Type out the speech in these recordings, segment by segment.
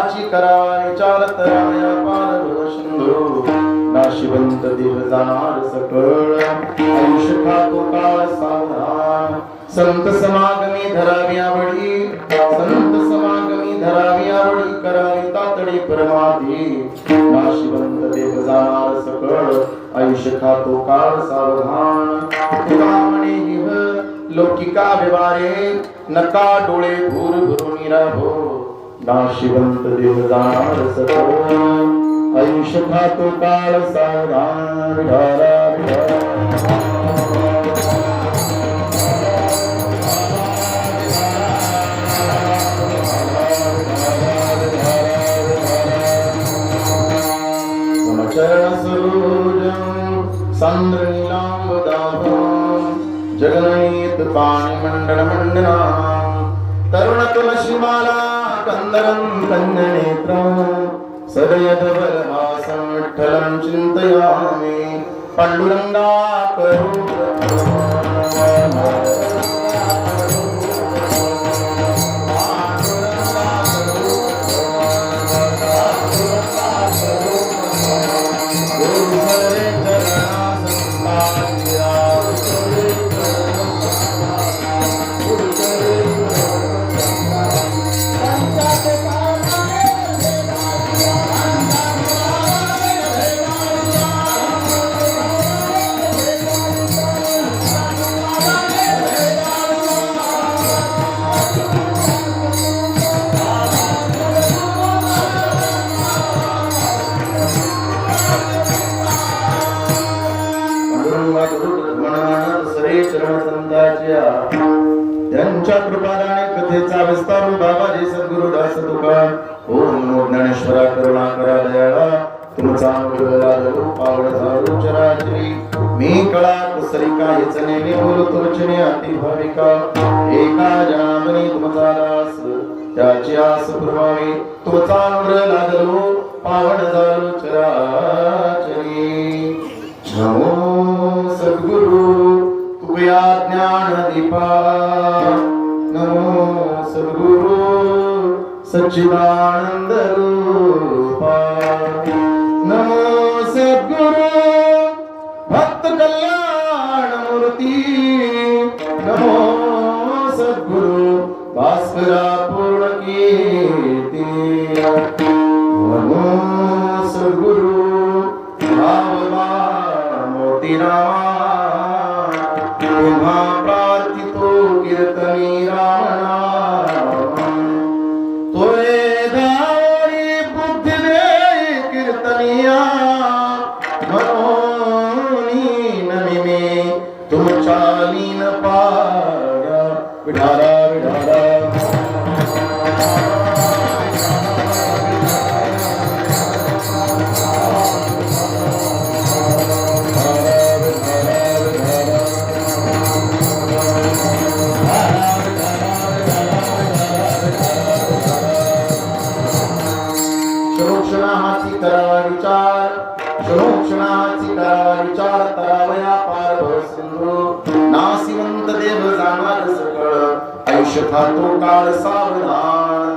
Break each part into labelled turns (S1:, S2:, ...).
S1: हाची करावा विचार तराया पार सिंधू नाशिवंत देह जाणार सकळ आयुष्य खातो काळ सावधान संत समागमी धरावी आवडी संत समागमी धरावी आवडी करावी तातडी परमाधी नाशिवंत देह जाणार सकळ आयुष्य खातो काळ सावधान तुकामणे इह लौकिका व्यवहारे नका डोळे भूर भरून राहो नाशिवंत देह जाणार सकळ आयुष्य खातो काळ सावधान विठाला समचरण सरोजं सांद्रनीलांबदाभं जगनयेत पाणिमण्डल मण्डनां तरुण तुलसीमाला कंदरं कन्यनेत्रं सदयदबलहासं विठ्ठलं चिन्तयामि पाण्डुरङ्गा त्यांच्या कृपादाने कथेचा विस्तार बाबाजी सद्गुरुदास तुका ओम नमो ज्ञानेश्वरा करुणा करा दयाळा तुमचा अनुग्रह पावड झाडू चराचरी मी कळा कुसरी काय चनेने बोलतो वचने अति भाविका एका जनामनी तुमचा दास त्याची आस पुरवावी तुमचा अनुग्रह लागलो पावड झाडू चराचरी नमो सद्गुरु तुया ज्ञान दीपा नमो सद्गुरु सच्चिदानंद रूपा नमो सद्गुरु भक्त कल्याण मूर्ती नमो सद्गुरु भास्करा पूर्ण कीर्ती नमो सद्गुरु भावमा मोती रामा तुम्हा प्रार्थितो कीर्तनी रामनाम तोरे धावरी बुद्धी दे कीर्तनिया मनोनी नमिमे तुमच्या लीन पाया विठाला विठाला विचार तरावया पार सिंधू नासिवंत देव जाणार सकळ आयुष्य खातो काळ सावधान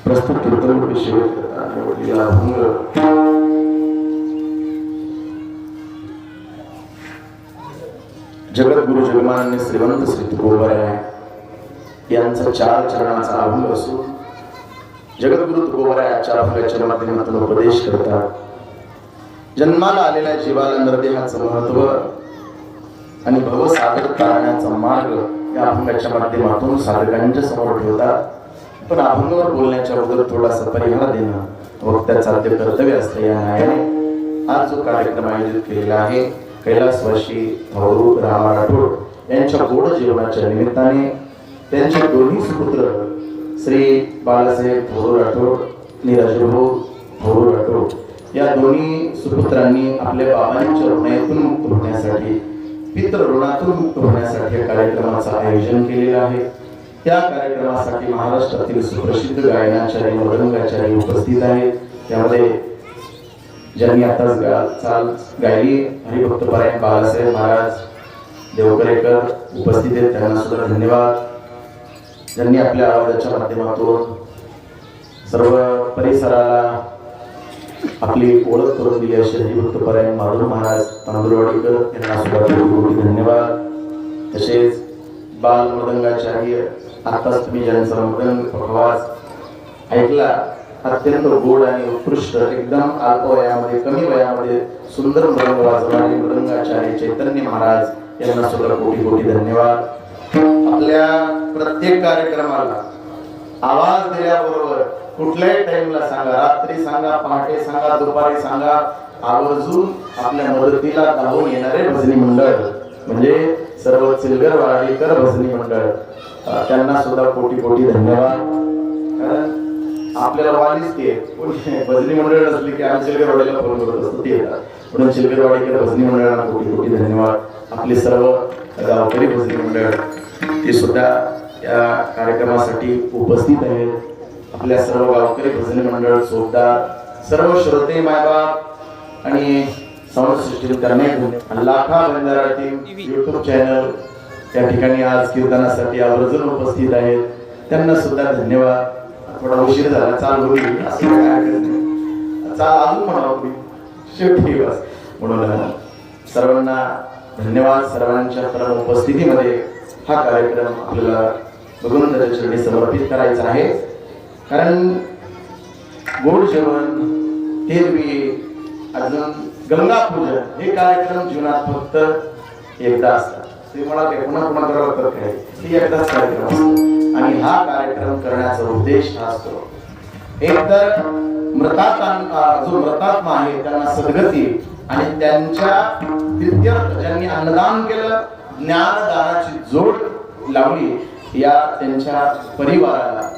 S1: प्रस्तुत कीर्तन विषय निवडलेला भंग जगद्गुरु जगमान्य श्रीमंत श्री तुकोबराय यांचा 4 चरणाचा अभंग असून जगद्गुरु तुकोबरायाच्या अभंगाच्या माध्यमातून उपदेश करतात. जन्माला आलेल्या जीवाला नरदेहाचं महत्व आणि भवसागर तारण्याचा मार्ग या अभंगाच्या माध्यमातून साधकांच्या समोर ठेवतात. पण अभंगावर बोलण्याच्या अगोदर थोडासा परिहार देणं वक्त्याचं आद्य कर्तव्य असतं. या न्यायाने आज जो कार्यक्रम आयोजित केलेला आहे कैलासवासी भाऊ रामा राठोड यांच्या गोड जीवनाच्या निमित्ताने त्यांचे दोन्ही सुपुत्र श्री बाळासाहेब भाऊ राठोड आणि राजूभाऊ भाऊ राठोड या दोन्ही सुपुत्रांनी आपल्या बाबांच्या ऋणातून मुक्त होण्यासाठी पितृ ऋणातून मुक्त होण्यासाठी या कार्यक्रमाचं आयोजन केलेलं आहे. त्या कार्यक्रमासाठी महाराष्ट्रातील सुप्रसिद्ध गायनाचार्य मृदंगाचार्य उपस्थित आहेत. त्यामध्ये ज्यांनी आताच चाल गायली हरिभक्त पारायण बाळासाहेब महाराज देवकरेकर उपस्थित आहेत, त्यांना सुद्धा धन्यवाद. ज्यांनी आपल्या आवाजाच्या माध्यमातून सर्व परिसराला आपली ओळख करून दिली असे हरिभक्त परायण माधव महाराज तांदुळवाडीकर यांना सुद्धा खूप धन्यवाद. तसेच बाल मृदंगाचार्य, आताच तुम्ही ज्यांचा मृदंग प्रवास ऐकला, अत्यंत गोड आणि उत्कृष्ट, एकदम अल्प वयामध्ये, कमी वयामध्ये सुंदर मृदंग वाजवणारे मृदंगाचार्य चैतन्य महाराज यांना सुद्धा कोटी कोटी धन्यवाद. आपल्या प्रत्येक कार्यक्रमाला आवाज दिल्याबरोबर कुठल्याही टाइमला सांगा, रात्री सांगा, पहाटे सांगा, दुपारी सांगा, आवर्जून आपल्या मदतीला धावून येणारे भजनी मंडळ म्हणजे सर्व चिलगर वाडीकर भजनी मंडळ, त्यांना सुद्धा कोटी कोटी धन्यवाद. कारण आपल्याला वालीच ते भजनी मंडळ नसली की आम्ही चिलगरवाडीला फोन करत असतो, ते येतात. म्हणून चिलगरवाडीकर भजनी मंडळाला कोटी कोटी धन्यवाद. आपले सर्व गावकरी भजनी मंडळ ते सुद्धा या कार्यक्रमासाठी उपस्थित आहेत. आपल्या सर्व गावकरी भजनी मंडळ, चोपदार, सर्व श्रोते, मायबाप आणि संस्कृती करणे लाखा बंजारा टीम युट्यूब चॅनल या ठिकाणी आज कीर्तनासाठी आवर्जून उपस्थित आहेत, त्यांना सुद्धा धन्यवाद. थोडा उशीर झाला, चालू होईल असं काय अजून म्हणावं शेवटी बस. म्हणून सर्वांना धन्यवाद. सर्वांच्या परम उपस्थितीमध्ये हा कार्यक्रम आपल्याला बघून त्याच्या चरणी समर्पित करायचा आहे. कारण गोड जेवण, तेरवी, अजून गंगा पूजन हे कार्यक्रम जीवनात फक्त एकदा असतात. ते मला पुन्हा पुन्हा करावं काय, हे एकदाच कार्यक्रम असतो. आणि हा कार्यक्रम करण्याचा उद्देश हा असतो, एक तर जो मृतात्मा आहे त्यांना सद्गती आणि त्यांच्या प्रित्यर्थ ज्यांनी अन्नदान केलं, ज्ञानदानाची जोड लावली, या त्यांच्या परिवाराला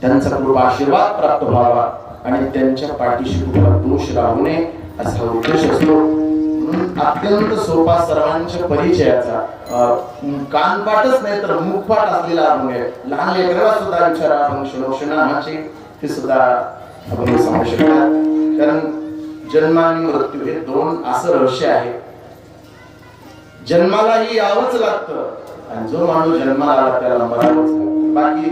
S1: त्यांचा कृपा आशीर्वाद प्राप्त व्हावा आणि त्यांच्या पाठीशी कुठला दोष राहू नये असा उद्देश असतो. म्हणून अत्यंत सोपा सर्वांच्या परिचयाचा, कानपाठच नाही तर मुखपाठ असलेला अभंग आहे. लहान लेकराला सुद्धा विचारा अभंग क्षणोक्षणाचे ते सुद्धा अभंग सांगू शकतात. कारण जन्म आणि मृत्यू हे दोन असं रहस्य आहे. जन्मालाही यावंच लागतं आणि जो माणूस जन्माला आला त्याला मरावंच लागतं. बाकी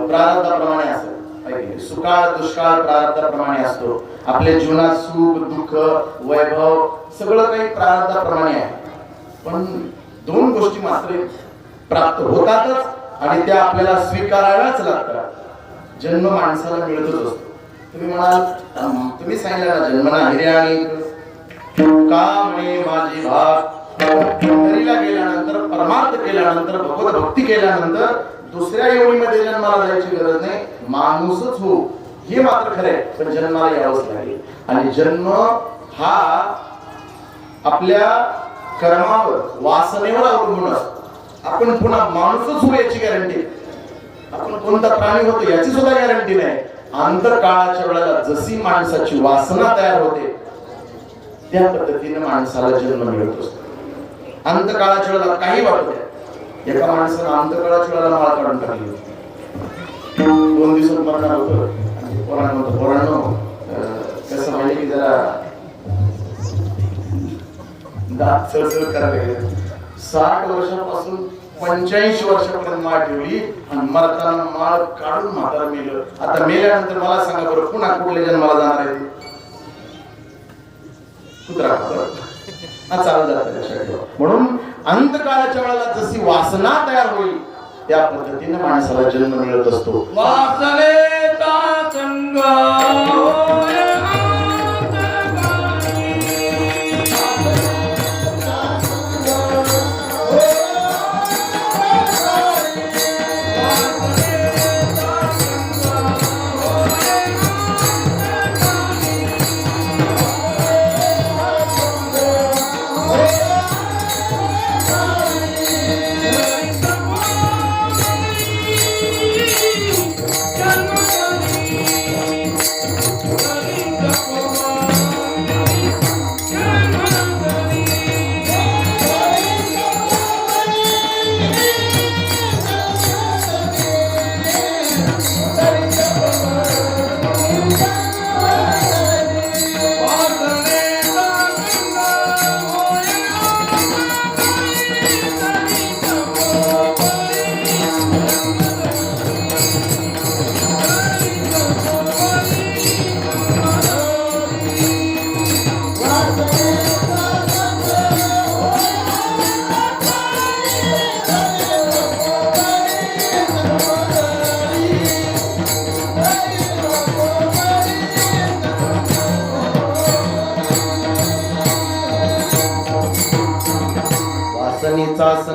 S1: प्रारब्धाप्रमाणे असतं, सुकाळ दुष्काळ प्रारब्धाप्रमाणे असतो. आपल्या जीवनात सुख दुःख वैभव सगळं काही प्रारब्धाप्रमाणे आहे. पण दोन गोष्टी मात्र प्राप्त होतातच आणि त्या आपल्याला स्वीकाराव्याच लागतात. जन्म माणसाला मिळतच असतो. तुम्ही म्हणाल, तुम्ही सांगितलं ना, जन्मना हिर्याणी का म्हणे माझी भाग, पंढरीला गेल्यानंतर, परमार्थ केल्यानंतर, भगवत भक्ती केल्यानंतर दुसऱ्या योनीमध्ये जन्माला जायची गरज नाही, माणूसच हो हे मात्र खरं आहे. पण जन्माला यावंच लागेल आणि जन्म हा आपल्या कर्मावर, वासनेवर अवलंबून असतो. आपण पुन्हा माणूसच हो याची गॅरंटी, आपण कोणता प्राणी होतो याची सुद्धा गॅरंटी नाही. अंतकाळाच्या वेळेला जशी माणसाची वासना तयार होते त्या पद्धतीने माणसाला जन्म मिळत असतो. अंतकाळाच्या वेळेला काही वाटत नाही. एका माणसानं अंतकाळाच्या वेळेला माळ काढून टाकली, 2 दिवसात मरणार होतं. पोरांनो कसं माहिती की जरा दात सळसळ करायला गेले. 60 वर्षापासून 85 वर्षापर्यंत माळ ठेवली आणि मरताना माळ काढून म्हातारा मेलं. आता मेल्यानंतर मला सांगा बरं, पुन्हा कुठल्या जन्माला जाणार आहे? कुत्रा चालू जात. म्हणून अंतकाळाच्या वेळेला जशी वासना तयार होईल त्या पद्धतीने माणसाला जन्म मिळत असतो.
S2: वासनेचा संग Can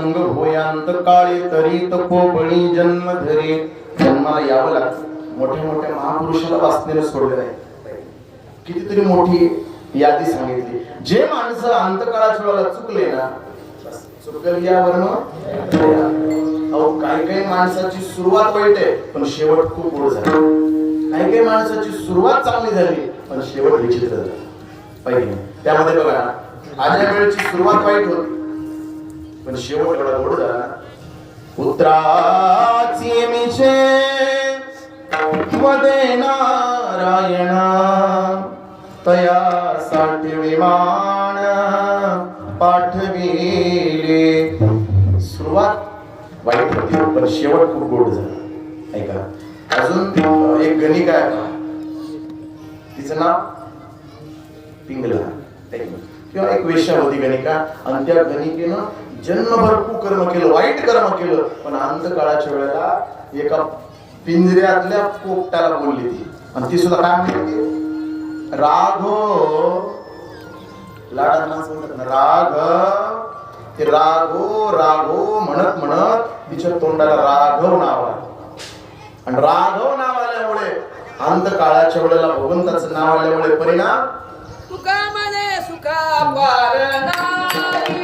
S1: संग होयांत काळी तरी तपोबळी जन्म धरे. जन्माला यावं लागतं. मोठ्या मोठ्या महापुरुषाला वाचनेला सोडलं आहे. कितीतरी मोठी यादी सांगितली. जे माणसं अंतकाळाच्या वेळेला चुकले ना, चुकल यावरनं अहो काही काही माणसाची सुरुवात वाईट आहे पण शेवट खूप गोड झाला. काही काही माणसाची सुरुवात चांगली झाली पण शेवट विचित्र झाला पाहिजे. त्यामध्ये बघा आजच्या वेळेची सुरुवात वाईट होती पण शेवट एवढा गोड झाला. पुत्राची मिशे वदे नारायण तयासाठी विमान पाठविले. सुरुवात वाईट होती पण शेवट खूप गोड झाला. ऐका अजून एक गणिका आहे तिचं नाव पिंगला किंवा एक वेश्या होती गणिका आणि त्या गणिकेनं जन्मभर कुकर्म केलं वाईट कर्म केलं पण अंतकाळाच्या वेळेला एका पिंजऱ्यातल्या पोपटाला बोलली ती आणि ती सुद्धा काय म्हणते राघव लाडा राघव ते राघो राघो म्हणत म्हणत तिच्या तोंडाला राघव नाव आलं आणि राघव नाव आल्यामुळे अंतकाळाच्या वेळेला भगवंताचं नाव आल्यामुळे परिणाम
S2: तुका मने सुखा पार नाही.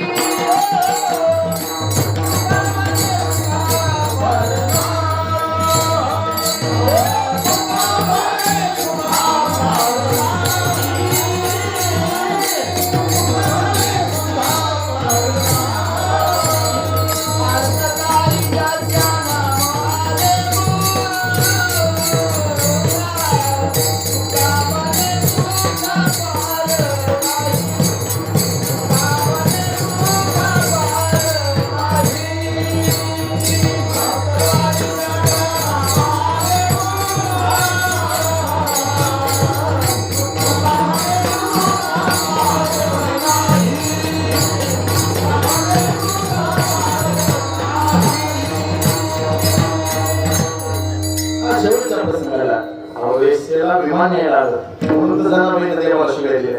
S1: विमान यायला म्हणून तर जनाबाईने देवाला शिवायले.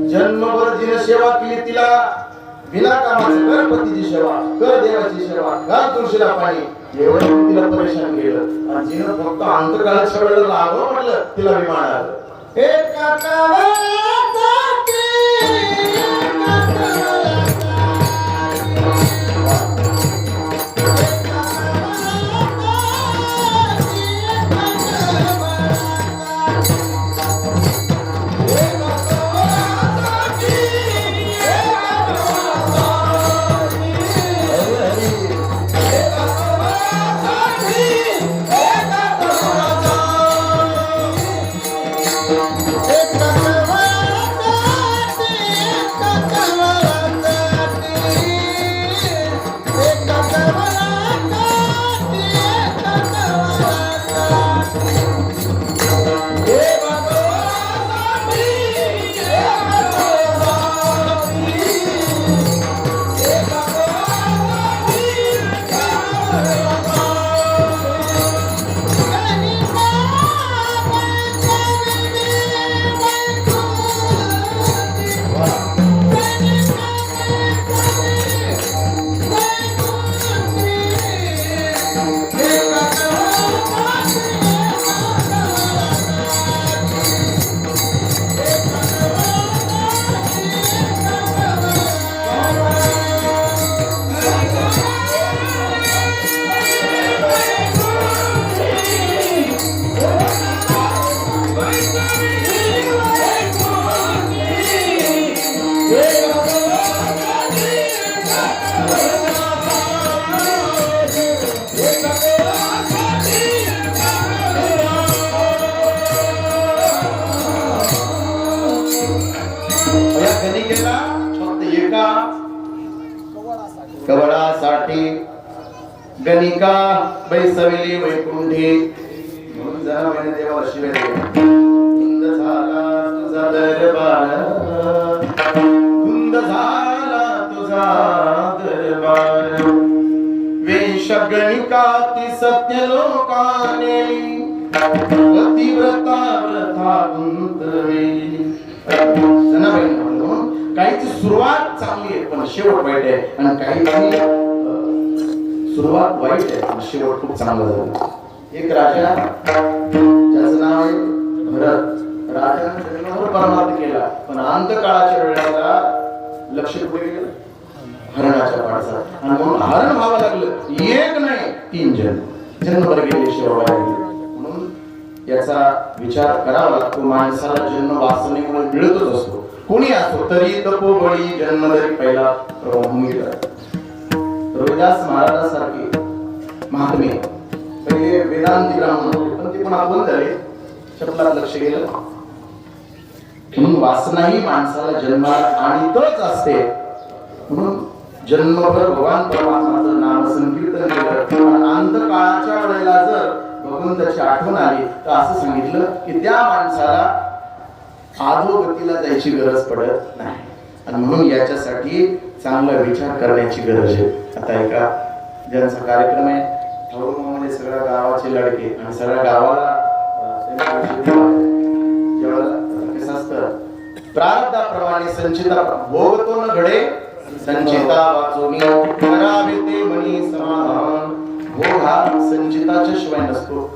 S1: जन्मभर जिने सेवा केली तिला बिना कामाचं कर पतीची सेवा कर देवाची सेवा कर तुळशीला पाणी एवढं तिला परेशान केलं आणि जिने फक्त अंतकाळाच्या वेळेला लागलं म्हटलं तिला विमान आलं. कवळासाठी गणिका बैसविली वैकुंठी म्हणून जनाबाईने देवाला शिवाय धुंद झाला तुझा दरबार धुंद झाला तुझा दरबार वेश गणिका ती सत्य लोकाने पतिव्रता व्रता गुंतवेली. जनाबाई म्हणून काहीची सुरुवात चांगली आहे पण शेवट वाईट आहे, आणि काहीची सुरुवात वाईट आहे पण शेवट खूप चांगला झाला. एक राजा ज्याचं नाव आहे भरत. राजाने जन्मावर परमार्थ केला पण अंतकाळाच्या वेळेला लक्ष कुठे गेलं? हरणाच्या पाडसात. आणि म्हणून हरण व्हावं लागलं. एक नाही 3 जन्मभर गेले शेवट. म्हणून याचा विचार करावा लागतो. माणसाला जन्म वासनेमुळे मिळतच असतो, कोणी असो. तरी तपोबळी जन्म जरी पहिला भूमीला. रविदास महाराजांसारखे महात्मे पहिले वेदांती ब्राह्मण, पण ते पण आपण झाले, चपलात लक्ष गेलं. म्हणून वासना ही माणसाला जन्माला आणीतच असते. म्हणून जन्मभर भगवान परमात्माचं नाम संकीर्तन केलं. अंतकाळाच्या वेळेला जर भगवंताची आठवण आली तर असं सांगितलं की त्या माणसाला अधोगतीला जायची गरज पडत नाही. आणि म्हणून याच्यासाठी चांगला विचार करण्याची गरज आहे. आता एका ज्यांचा कार्यक्रम आहे ठाऊरमध्ये सगळ्या गावाचे लडके आणि सगळ्या गावाला कसं असतं, प्रारब्धाप्रमाणे संचिता भोगतो न घडे संचिता वाचोनी करावे ते मनी समाधान. भोग हा संचिताच्या शिवाय नसतो.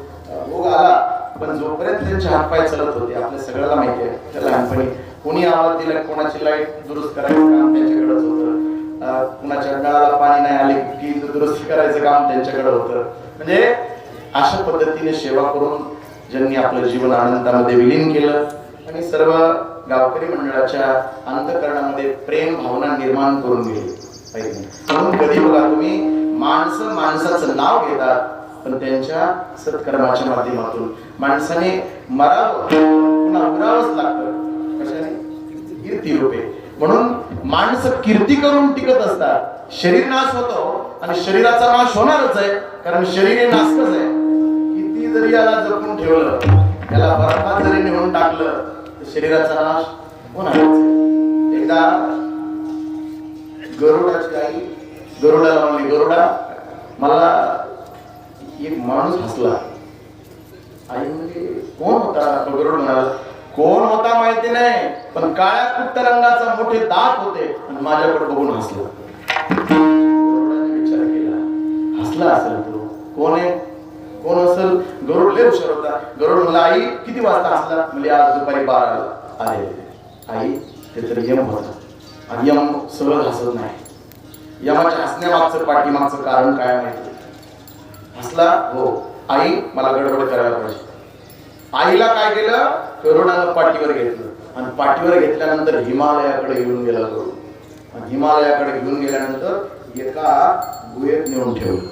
S1: भोग आला पण जोपर्यंत त्यांचे हातपाय चालत होते आपल्या सगळ्याला माहिती आहे. त्या लहानपणी कोणी आवाज दिला, कोणाची लाईट दुरुस्त करायचं काम त्यांच्याकडेच होतं, कुणाच्या नळाला पाणी नाही आले की दुरुस्ती करायचं काम त्यांच्याकडे होतं. म्हणजे अशा पद्धतीने सेवा करून ज्यांनी आपलं जीवन आनंदामध्ये विलीन केलं आणि सर्व गावकरी मंडळाच्या अंतःकरणामध्ये प्रेम भावना निर्माण करून गेली पाहिजे. म्हणून कधी बघा तुम्ही माणसं माणसाचं नाव घेतात पण त्यांच्या सत्कर्माच्या माध्यमातून माणसाने मरावं पुन्हा उरावंच लागतं. कशाने? कीर्ती रूपे. म्हणून माणसं कीर्ती करून टिकत असतात. शरीर नाश होतो आणि शरीराचा नाश होणारच आहे, कारण शरीर हे नाशकच आहे. किती जरी याला जपून ठेवलं, याला बर्फात जरी नेऊन टाकलं तर शरीराचा नाश होणारच. एकदा गरुडाची आई गरुडाला म्हणली, गरुडा मला एक माणूस हसला. आई म्हणजे कोण होता? गरुड म्हणाला, कोण होता माहिती नाही पण काळ्या कुट्ट रंगाचा मोठे दात होते आणि माझ्याकडे बघून हसला. गरुडाने विचार केला, हसला असेल तो, कोण आहे? कोण असेल? गरुड लय हुशार होता. गरुड म्हणला, आई किती वाजता हसला? म्हणजे आज दुपारी 12ला. अरे आई, ते तर यम होता आणि यम सहज हसत नाही. यमाच्या हसण्यामागचं पाठीमागचं कारण काय माहिती? हसला? हो. आई मला गडबड करायला पाहिजे. आईला काय केलं? गरुडानं पाठीवर घेतलं आणि पाठीवर घेतल्यानंतर हिमालयाकडे घेऊन गेला गरुड. आणि हिमालयाकडे घेऊन गेल्यानंतर एका गुहेत नेऊन ठेवलं.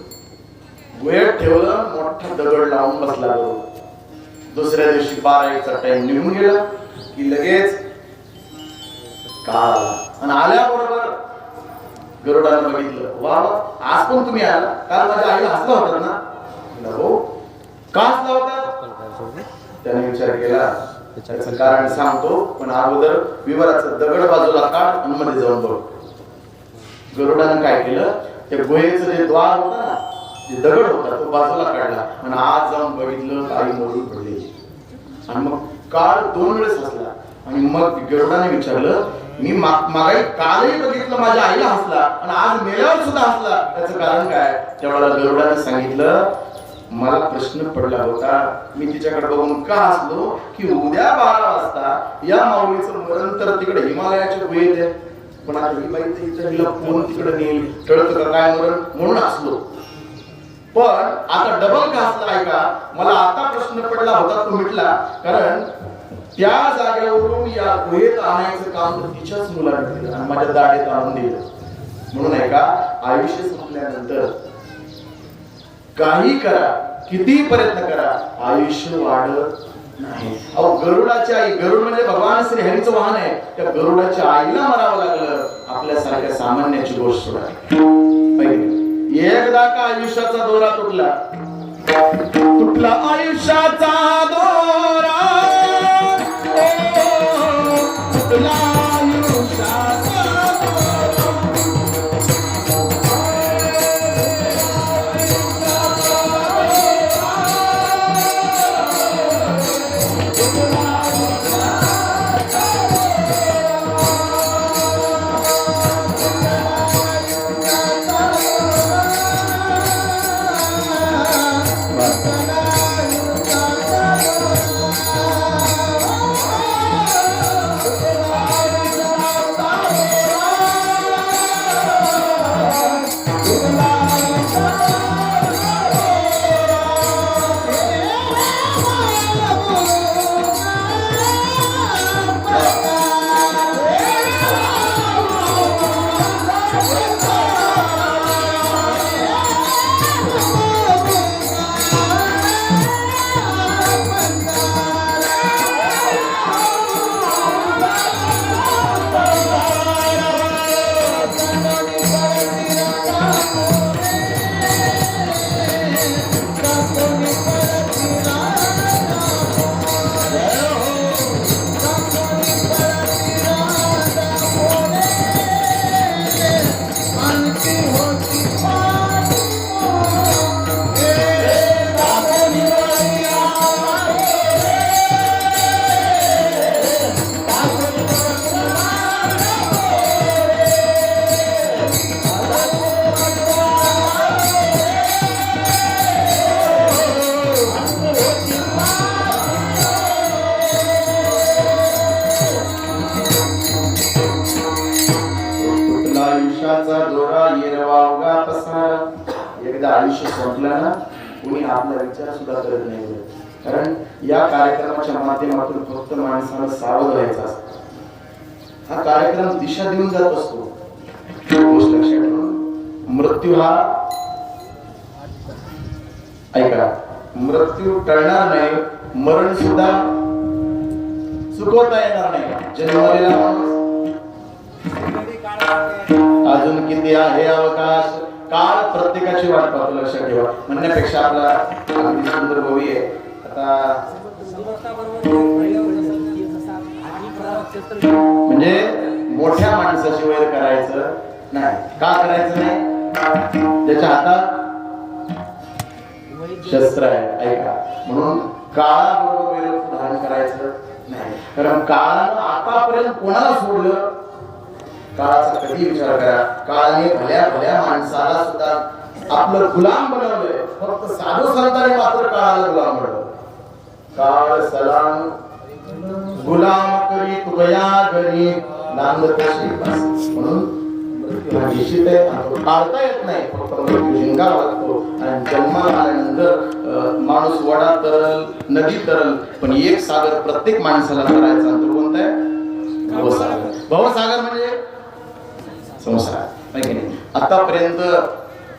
S1: गुहेत ठेवलं, मोठा दगड लावून बसला गरुड. दुसऱ्या दिवशी 12-1चा टाइम निघून गेला की लगेच काळ आणि आल्याबरोबर गरुडानं बघितलं, वा आज पण तुम्ही आला, काल माझ्या आईला हसला होता ना? हो. का हसला होता? त्याने विचार केला, त्याचं कारण सांगतो पण अगोदर विवराचं दगड बाजूला काढ आणि मध्ये जाऊन बघ. गरुडानं काय केलं, त्या गुहेचं जे द्वार होतं ना, जे दगड होता तो बाजूला काढला आणि आज जाऊन बघितलं आई मरून पडली. आणि मग काळ 2 वेळेस हसला. आणि मग गरुडाने विचारलं, मी मागे कालही बघितलं माझ्या आईला हसला आणि आज मेल्यावर सुद्धा हसला, त्याचं कारण काय? त्यावेळेला गरुडाने सांगितलं, मला प्रश्न पडला होता, मी तिच्याकडे बघून का हसलो की उद्या 12 वाजता या माऊलीचं मरण तर तिकडे हिमालयाच्या गुहेत आहे, पण आता ही बाई तिच्या कोण तिकडे नेईल, कळत का काय मरण, म्हणून हसलो. पण आता डबल का हसला आहे का? मला आता प्रश्न पडला होता तो मिटला, कारण त्या जागेवरून या गुहेत आणायचं काम तिच्याच मुलाने केलं आणि माझ्या दाढेत आणून दिलं. म्हणून आहे का, आयुष्य संपल्यानंतर काही करा, किती प्रयत्न करा, आयुष्य वाढत नाही. अहो, गरुडाची आई, गरुड म्हणजे भगवान श्री हरीचं वाहन आहे, त्या गरुडाच्या आईला मरावं लागलं आपल्यासारख्या सामान्याची गोष्ट सोडा. एकदा का आयुष्याचा दोरा तुटला, तुटला आयुष्याचा दोरा, तुटला आयुष्याचा आयुष्य संपलं ना कुणी आपला विचार सुद्धा करत नाही. कारण या कार्यक्रमाच्या माध्यमातून फक्त माणसाला सावध व्हायचं असतं. हा कार्यक्रम दिशा देऊन जात असतो. गोष्ट लक्षात ठेवा, मृत्यू हा ऐका मृत्यू टळणार नाही, मरण सुद्धा चुकवता येणार नाही. जन्मलेला माणूस अजून किती आहे अवकाश, काळ प्रत्येकाची वाट पाहतो. लक्षात ठेवा. म्हणण्यापेक्षा आपला अगदी सुंदर भवी आहे. आता म्हणजे मोठ्या माणसाची वैर करायचं नाही. का करायचं नाही? त्याच्या हातात शस्त्र आहे. ऐका, म्हणून काळाबरोबर वैर धारण करायचं नाही. कारण काळानं आतापर्यंत कोणाला सोडलं? काळाचा कधी विचार करा. काळाने भल्या भल्या माणसाला सुद्धा आपलं गुलाम बनवलंय. फक्त साधू संतांनी मात्र काळाला गुलाम बनवलं. काळ सलाम गुलाम करी तुया घरी नांदतशी बस. म्हणून मृत्यू हा निश्चित आहे. तो टाळता येत नाही. फक्त मृत्यू झिंगावा लागतो. आणि जन्माला आल्यानंतर माणूस वडा तरल, नदी तरल, पण एक सागर प्रत्येक माणसाला तरायचा. तो कोणता आहे? भवसागर. भवसागर म्हणजे संसार. आतापर्यंत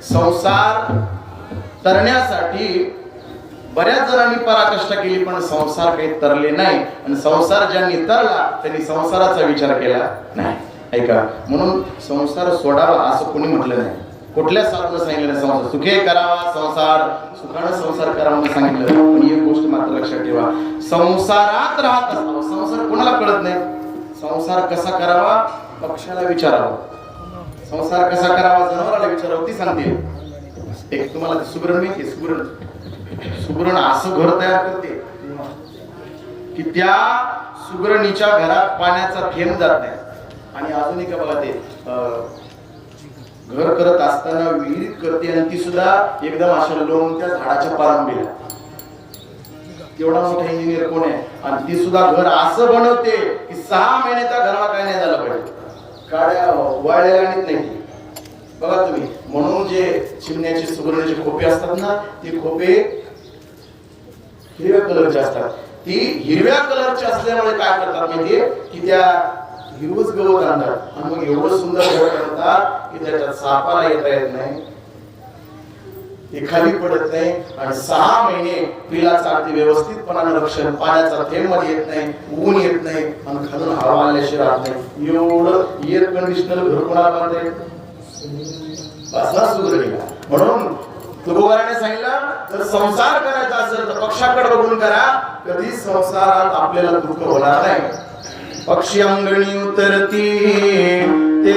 S1: संसार तरण्यासाठी बऱ्याच जणांनी पराकष्ट केली, पण संसार काही तरले नाही. आणि संसार ज्यांनी तरला त्यांनी संसाराचा विचार केला नाही. ऐका, म्हणून संसार सोडावा असं कोणी म्हटलं नाही. कुठल्या साधून सांगितलं नाही संसार सुखे करावा, संसार सुखानं संसार करावा म्हणून सांगितलं. पण एक गोष्ट मात्र लक्षात ठेवा, संसारात राहत असताना संसार कोणाला कळत नाही. संसार कसा करावा पक्षाला विचारावा. संसार कसा करावा जनावराला विचारावं, ती सांगते. एक तुम्हाला सुगरण माहिती, सुगरण असं घर तयार करते की त्या सुगरणीच्या घरात पाण्याचा थेंब जात नाही. आणि अजून एक बघा, ते घर करत असताना विहिरीत करते आणि ती सुद्धा एकदम अशा लोणच्या झाडाच्या पारंबीला. एवढा मोठा इंजिनियर कोण आहे? आणि ती सुद्धा घर असं बनवते की 6 महिने त्या घराला काय नाही झालं पाहिजे. काड्या वाळलेल्या नाही बघा तुम्ही. म्हणून जे चिमण्याचे सुगरणीचे खोपे असतात ना, ते खोपे हिरव्या कलरचे असतात. ती हिरव्या कलरचे असल्यामुळे काय करतात माहितीये की त्या हिरवच गवत आणतात आणि मग एवढं सुंदर गवत आणतात की त्याच्यात सापाला येता येत नाही, ते खाली पडत नाही. आणि 6 महिने पिलाचं अगदी व्यवस्थितपणानं रक्षण, पाण्याचा थेंब मध्ये येत नाही, ऊन येत नाही आणि खालून हवा आल्याशिवाय राहत नाही. एवढं एअर कंडिशनर घर कोणाला बांधते? असा सुगरणीला. म्हणून तुकोबाराने सांगितलं, तर संसार करायचा असेल तर पक्षाकडे बघून करा. कधी संसारात आपल्याला दुःख होणार नाही. पक्षी अंगणी उतरती ते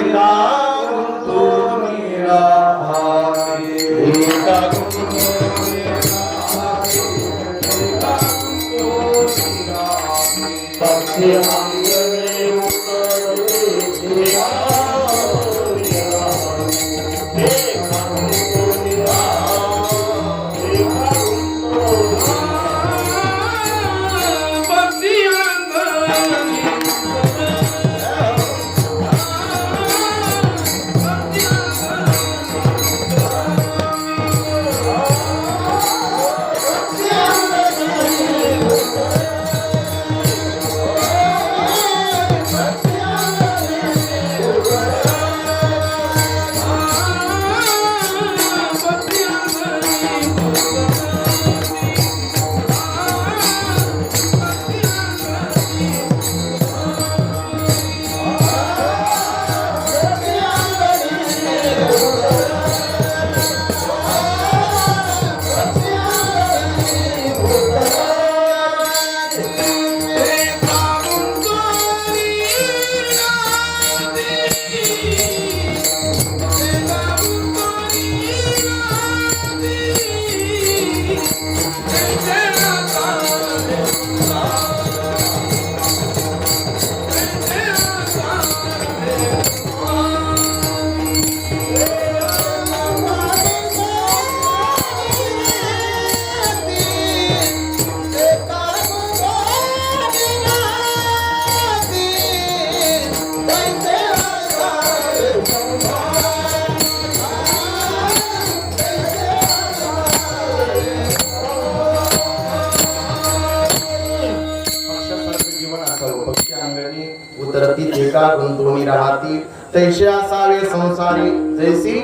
S1: उतरती एका गुंतवणी राहती तैसे असावे संसारी जैसी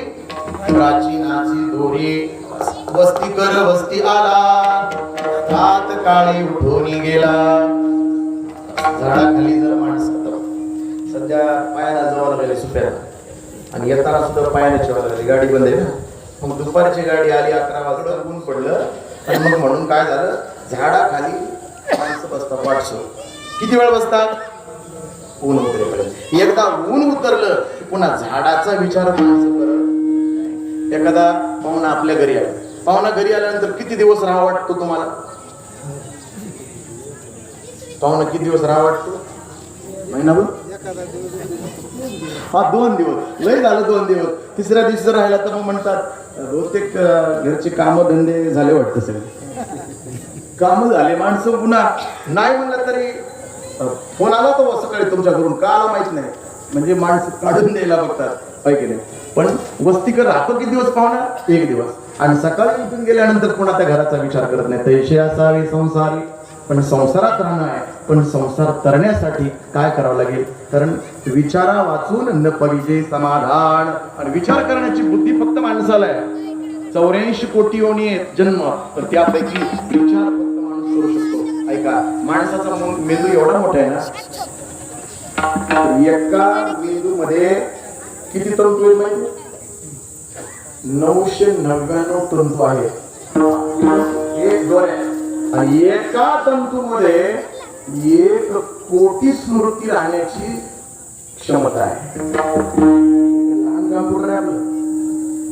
S1: प्राचीनाची दोरी वस्ती कर वस्ती आला रात काळी उठून गेला झाडाखाली जर माणसं सध्या पायाला जवळ लागले सुप्याला आणि येताना सुद्धा पायाने जेवायला लागली गाडी बंद आहे ना मग दुपारची गाडी आली 11 वाजता ऊन पडलं आणि मग म्हणून काय झालं झाडाखाली माणसं बसतात वाटसो किती वेळ बसतात ऊन उतरेपर्यंत एकदा ऊन उतरलं की पुन्हा झाडाचा विचार माणसं करत एखादा पाहुणा आपल्या घरी आला पाहुणा घरी आल्यानंतर किती दिवस राहा वाटतो तुम्हाला पाहुणा किती दिवस राहा वाटतो महिनाभर हा 2 दिवस लय झालं 2 दिवस तिसऱ्या दिवशी राहिला तर मग म्हणतात बहुतेक घरचे काम धंदे झाले वाटतं सगळे काम झाले माणसं पुन्हा नाही म्हणलं तरी फोन आला तो सकाळी तुमच्या घरून का आला माहित नाही म्हणजे माणसं काढून द्यायला बघतात पाहिजे नाही पण वस्तीकर राहतो किती दिवस पाहुणा 1 दिवस आणि सकाळी उठून गेल्यानंतर पुन्हा त्या घराचा विचार करत नाही तैसे असावे संसारी पण संसारात राहणं आहे पण संसार तरण्यासाठी काय करावं लागेल कारण विचारा वाचून न पाहिजे समाधान आणि विचार करण्याची बुद्धी फक्त माणसाला आहे 84 कोटी योनी आहेत जन्म तर त्यापैकी विचार फक्त माणूस करू शकतो ऐका माणसाचा मेंदू एवढा मोठा आहे ना एका मेंदू मध्ये किती तंतू आहेत माहिती 999 तंतू आहेत एक डोळे आणि एका तंतूमध्ये 1 कोटी स्मृती राहण्याची क्षमता आहे लहान कॉम्प्युटर आहे आपलं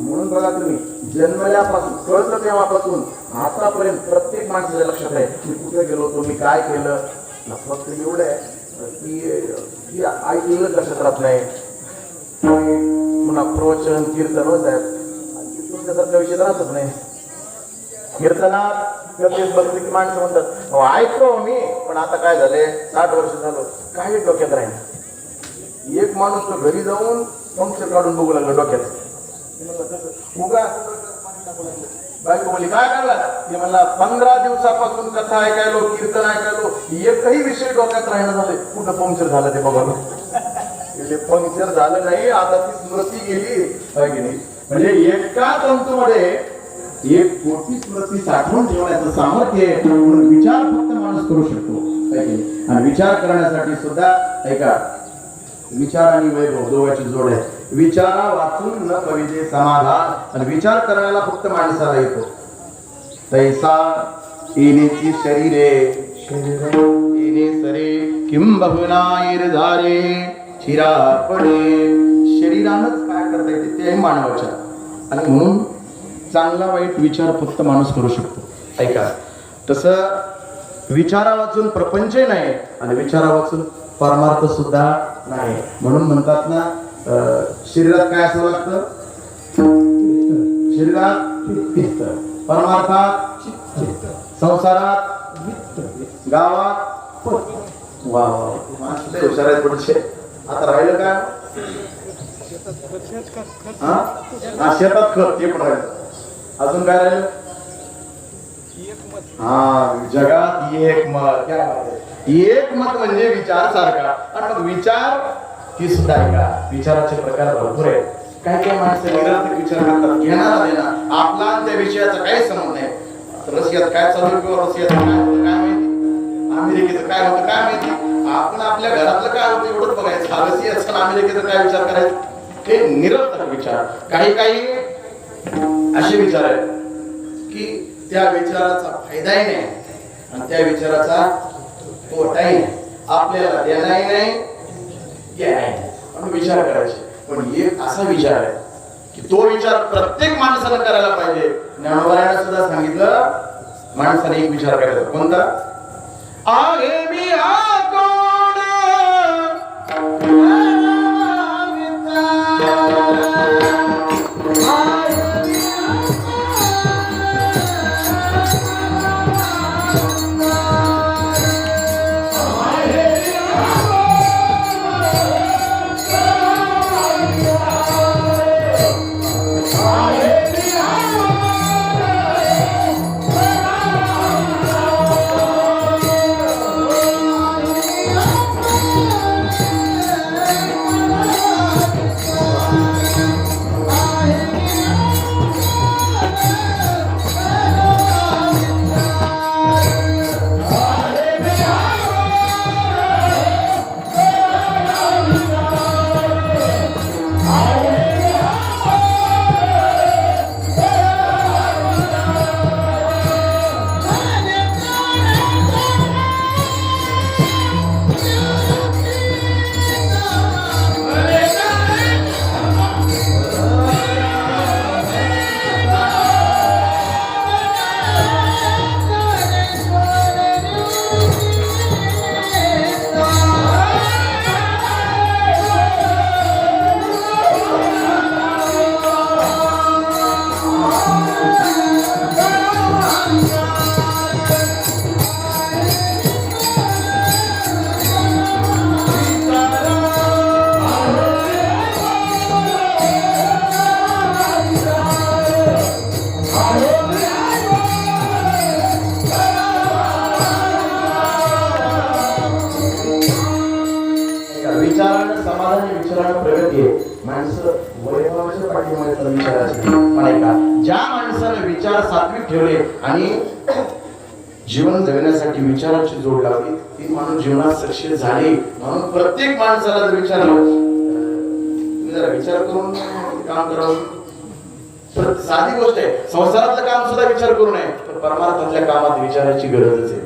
S1: म्हणून बघा तुम्ही जन्मल्यापासून कळतं तेव्हापासून आतापर्यंत प्रत्येक माणसाच्या लक्षात आहे मी कुठे गेलो होतो मी काय केलं फक्त एवढं आहे की ऐकलं लक्षात राहत नाही पुन्हा प्रवचन कीर्तन होत आहेत तुमच्यासारखा विषय राहतच नाही कीर्तनात बघते की माणसं म्हणतात ऐकतो मी पण आता काय झाले 60 वर्ष झालं काही डोक्यात राहील एक माणूस तो घरी जाऊन पंक्चर काढून बघू लागला डोक्यात उगा बायको बोलली काय करला ते म्हणला 15 दिवसापासून कथा ऐकायलो कीर्तन ऐकायलो एकही विषय डोक्यात राहणं झाले कुठं पंक्चर झालं ते बघा पंक्चर झालं नाही आता ती स्मृती गेली की नाही म्हणजे एका तंतूमध्ये 1 कोटी स्मृती साठवून ठेवण्याचं सामर्थ्य म्हणून विचार फक्त माणूस करू शकतो आणि विचार करण्यासाठी सुद्धा ऐका विचार आणि वैभव दोघांची जोड आहे विचारा वाचून न कविते समाधान आणि विचार करायला फक्त माणसाला येतो तैसा येण्याची शरीरे येणे सरे किंब बहुनाईर धारे चिरापणे शरीरानंच काय करता येते ते मानवाच्या आणि म्हणून चांगला वाईट विचार फक्त माणूस करू शकतो ऐका तसं विचारा वाचून प्रपंच नाही आणि विचारा वाचून परमार्थ सुद्धा नाही म्हणून म्हणतात ना शरीरात काय असावं लागतं शरीरात परमार्थात संसारात गावात वा हुशार आहेत पुढचे आता राहिलं काय शेतात खत ते पण राहिलं अजून काय राहिलं जगात एक मत म्हणजे विचार सारखा आणि मग विचार ही सुद्धा ऐका विचाराचे प्रकार भरपूर आहेत काय काय माणसं निरर्थक विचार करतात घेणारा देणार आपला त्या विषयाचा काही संबंध नाही रशियात काय चालू किंवा रशियात काय होतं काय माहिती अमेरिकेचं काय होतं काय माहिती आपण आपल्या घरातलं काय होतं एवढंच बघायचं रशियाचं अमेरिकेचा काय विचार करायचं ते निरर्थक विचार काही काही असे विचार आहेत की त्या विचाराचा फायदाही नाही आणि त्या विचाराचा तोटाही नाही आपल्याला देणारही नाही घ्यायलाही नाही म्हणून विचार करायचे पण एक असा विचार आहे की तो विचार प्रत्येक माणसानं करायला पाहिजे ज्ञानोबारायण सुद्धा सांगितलं माणसाने एक विचार करायचा कोणता आहे मी समाधानी विचारानं प्रगती आहे. माणसं वैभवाच्या पाठीमागे तर विचारायचे पण ऐका, ज्या माणसाने विचार सात्विक ठेवले आणि जीवन जगण्यासाठी विचाराची जोड लावली, ती माणूस जीवनात सक्सेस झाली. म्हणून प्रत्येक माणसाला जर विचारलं, तुम्ही जरा विचार करून काम करावं. साधी गोष्ट आहे, संसारातलं काम सुद्धा विचार करू नये, पण परमार्थातल्या कामात विचाराची गरजच आहे.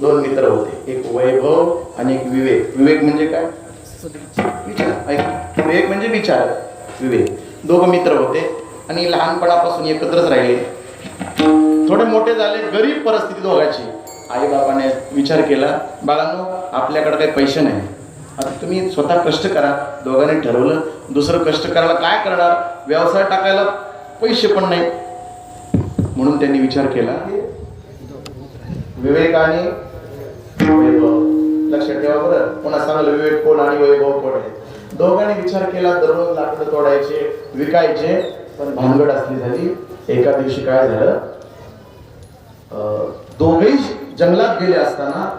S1: दोन मित्र होते, एक वैभव आणि एक विवेक. विवेक म्हणजे काय? विचार. विवेक म्हणजे विचार, विवेक. दोघं मित्र होते आणि लहानपणापासून एकत्रच राहिले. थोडे मोठे झाले, गरीब परिस्थिती दोघांची. आई बाबाने विचार केला, बाळांनो आपल्याकडे काही पैसे नाही, आता तुम्ही स्वतः कष्ट करा. दोघांनी ठरवलं, दुसरं कष्ट करायला काय करणार, व्यवसाय टाकायला पैसे पण नाही. म्हणून त्यांनी विचार केला, विवेक आणि वैभव. लक्षात ठेवा बरं, पुन्हा सांगलं विवेक कोण आणि वैभव कोण आहे. दोघांनी विचार केला, दररोज लाकडं तोडायचे, विकायचे. पण भानगड असली झाली, एका दिवशी काय झालं, दोघेही जंगलात गेले असताना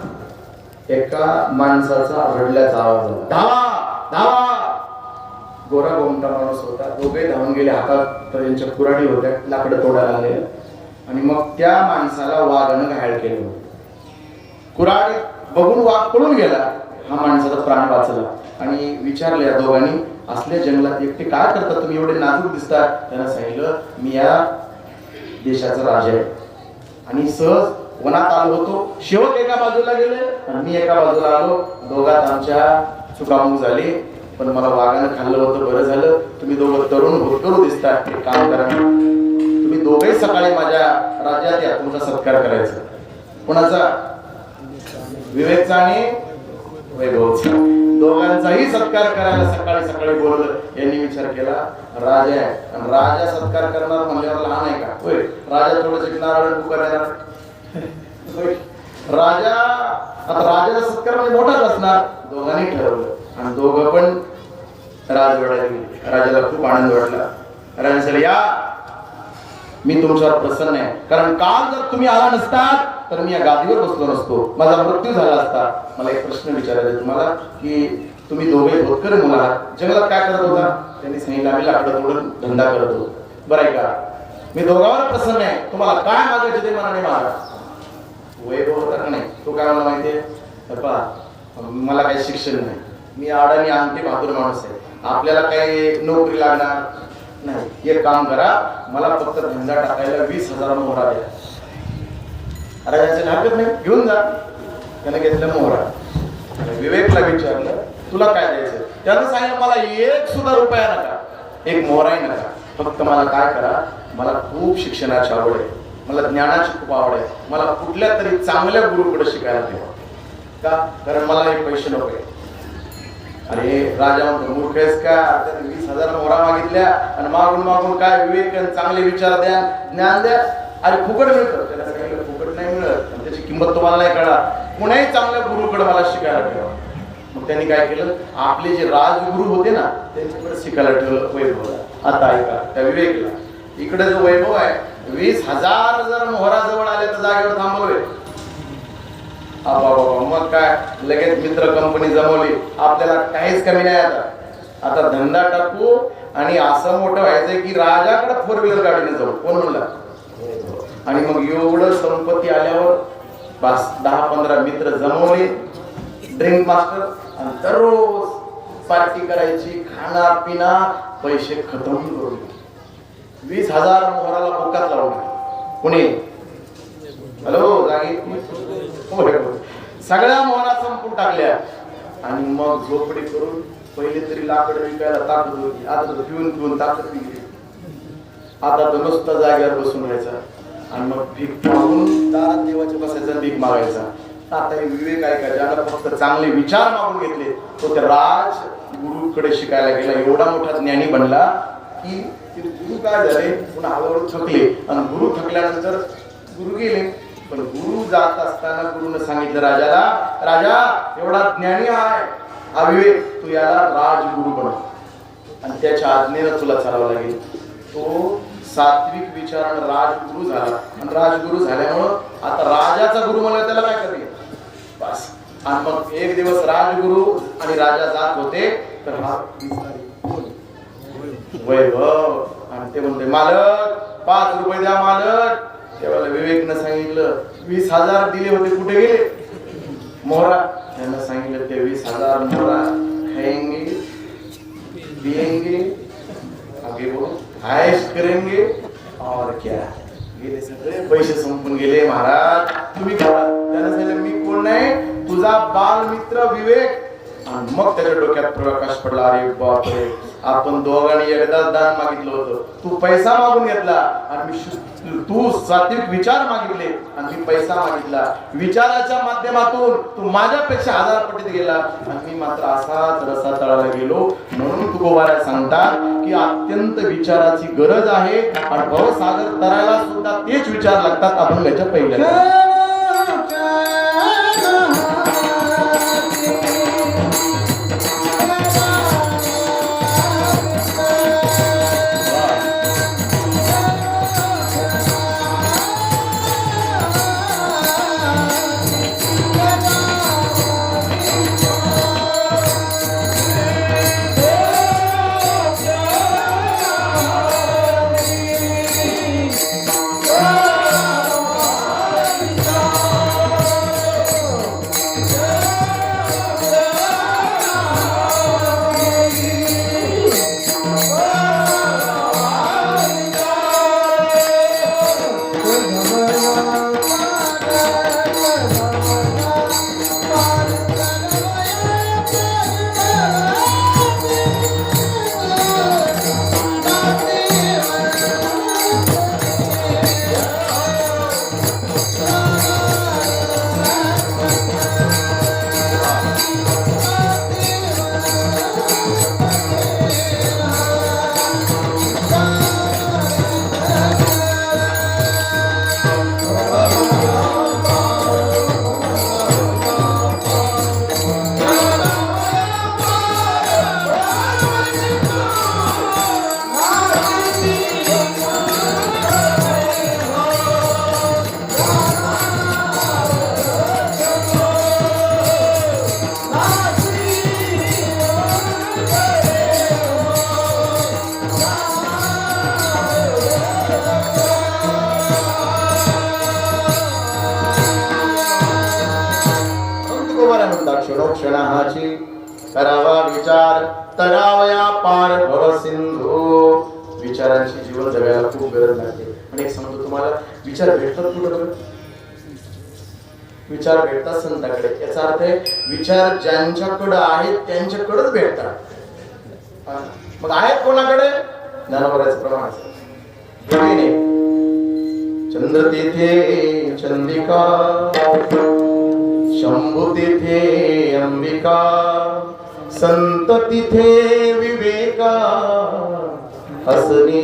S1: एका माणसाचा रडल्याचा आवाज आला, धावा धावा. गोरा गोमटा माणूस होता. दोघे धावून गेले, हातात त्यांच्या कुऱ्हाडी होत्या, लाकडं तोडायला आले. आणि मग त्या माणसाला वाघानं घायल केलं. कुऱ्हाडी बघून वाघ पळून गेला, हा माणसाचा प्राण वाचला. आणि विचारलं या दोघांनी, असल्या जंगलात एकटे काय करता तुम्ही, एवढे नाजूक दिसतात? त्यांना सांगितलं, मी या देशाचा राजा आहे आणि सहज वनात आलो होतो. शेवट एका बाजूला गेले आणि मी एका बाजूला आलो. दोघात आमच्या चुकामुक झाली, पण मला वाघानं खाल्लं होतं, बरं झालं. तुम्ही दोघं तरुण होतकरू दिसतात, एक काम करा, तुम्ही दोघेही सकाळी माझ्या राज्यात या, तुमचा सत्कार करायचा. कोणाचा? विवेकचा आणि वैभवचा. दोघांचाही सत्कार करायला सकाळी सकाळी बोलवलं. यांनी विचार केला, राजा आहे आणि राजा सत्कार करणार म्हणल्यावर लहान आहे का? होय, राजा थोडं शिकणार आणि तू करणार. राजा, आता राजाचा सत्कार म्हणजे मोठाच असणार. दोघांनी ठरवलं आणि दोघं पण राजवाड्यात गेले. राजाला खूप आनंद वाटला. राजा म्हणाले, या मी तुमच्यावर प्रसन्न आहे, कारण काल जर तुम्ही आला नसतात तर मी या गादीवर बसलो नसतो, माझा मृत्यू झाला असता. मला एक प्रश्न विचारायचा तुम्हाला, की तुम्ही दोघे होतकरी मुलं आहात, जंगलात काय करत होता? त्यांनी सांगितलं, आम्ही लाकडं तोडून धंदा करत होतो. बरं आहे का? मी दोघांवर प्रसन्न आहे, तुम्हाला काय मागायचे ते मनाने मागा. वैभव होता का नाही, तो काय मला माहितीये, मला काही शिक्षण नाही, मी आडाणी अंगठी बहादूर माणूस आहे, आपल्याला काही नोकरी लागणार नाही. एक काम करा, मला फक्त धंदा टाकायला 20,000 मोहरा द्या. राजाचे हरकत नाही, घेऊन जा. त्याने घेतलं मोहरा. विवेकला विचारलं, तुला काय द्यायचं? त्यानं सांगितलं, मला 1 सुद्धा रुपया नका, एक मोहराही नका, फक्त मला काय करा, मला खूप शिक्षणाची आवड आहे, मला ज्ञानाची खूप आवड आहे, मला कुठल्या तरी चांगल्या गुरुकडे शिकायला ठेवा. का? कारण मला हे पैसे नको आहे. अरे राजा म्हणतो, मूर्ख आहेस का? 20,000 मोहरा मागितल्या आणि मागून मागून काय विवेक, चांगले विचार द्या, ज्ञान द्या. अरे फुकट मिळतं. त्याला सांगितलं, फुकट नाही मिळत, त्याची किंमत तुम्हाला नाही कळणार. कुणाही चांगल्या गुरुकडे मला शिकायला ठेवा. मग त्यांनी काय केलं, आपले जे राजगुरू होते ना त्यांच्याकडे शिकायला ठेवलं वैभवला. आता ऐका, त्या विवेकला इकडे जो वैभव आहे, 20,000 जर मोहरा जवळ आले तर जागेवर थांबवले. मग काय, लगेच मित्र कंपनी जमवली, आपल्याला काहीच कमी नाही. आता धंदा टाकू आणि असं मोठं व्हायचंय की राजाकडे 4 व्हीलर गाडीने जाऊ. कोण म्हणला? आणि मग एवढं संपत्ती आल्यावर बस 10-15 मित्र जमवले, ड्रिंक मास्टर, आणि दररोज पार्टी करायची, खाना पिना, पैसे खतम करून 20,000 मोहराला बोकात लावून. कोणी? हॅलो, जागी सगळ्या मोहरा संपून टाकल्या. आणि मग झोपडी करून पहिले तरी लाकड विकायला ताकद होती, आता तर पिऊन ताकद गेली. आता तर नुसतं जागेवर बसून राहायचा आणि मग भीक मागून दारात देवाच्या बसायचा, भीक मागायचा. आता हे विवेक आहे का, ज्याला फक्त चांगले विचार मागून घेतले, तो त्या राजगुरूकडे शिकायला गेला. एवढा मोठा ज्ञानी बनला की गुरु काय झाले, पुन्हा हळूहळू थकले. आणि गुरु थकल्यानंतर गुरु गेले. पण गुरु जात असताना गुरुने सांगितलं राजाला, राजा एवढा ज्ञानी आहे हा विवेक, तू याला राजगुरू बनव आणि त्याच्या आज्ञेनं तुला चालावं लागेल. तो सात्विक विचारानं राजगुरू झाला. आणि राजगुरू झाल्यामुळं आता राजाचा गुरु म्हणलं त्याला काय करेल बस. आणि मग एक दिवस राजगुरू आणि राजा जात होते तर हा वैभव आणि ते म्हणते मालक 5 रुपये द्या मालक. तेव्हा विवेकनं सांगितलं 20,000 दिले होते कुठे गेले. मोहरा त्यांना सांगितलं ते 20,000 मोहरा खाएंगे पिएंगे आगे वो ऐश करेंगे और क्या. गेले सगळे पैसे संपून गेले महाराज. तुम्ही त्यांना सांगितलं मी कोण नाही तुझा बालमित्र विवेक. आणि मग त्याच्या डोक्यात प्रकाश पडला अरे बापरे आपण दोघांनी एकदाच दान मागितलं होतं. तू पैसा मागून घेतला आणि तू सात्विक विचार मागितले आणि मी पैसा मागितला. विचाराच्या माध्यमातून तू माझ्यापेक्षा 1000 पटीत गेला आणि मी मात्र असाच रसा तळाला गेलो. म्हणून तुकोबाराय सांगतात की अत्यंत विचाराची गरज आहे आणि भवसागर तरायला सुद्धा तेच विचार लागतात अभंगाच्या पहिल्या. क्षणाची करावा विचार तरावया पार भव सिंधू. विचारांची जीवन जगायला खूप गरज लागते. आणि एक सांगतो तुम्हाला विचार भेटतात कुठं. विचार भेटतात संतांकडे. याचा अर्थ आहे विचार ज्यांच्याकडे आहेत त्यांच्याकडेच भेटतात. मग आहेत कोणाकडे ज्ञानोबराचं प्रमाण चंद्र तेथे चंद्रिका शंभू तिथे अंबिका संत तिथे विवेका हसने.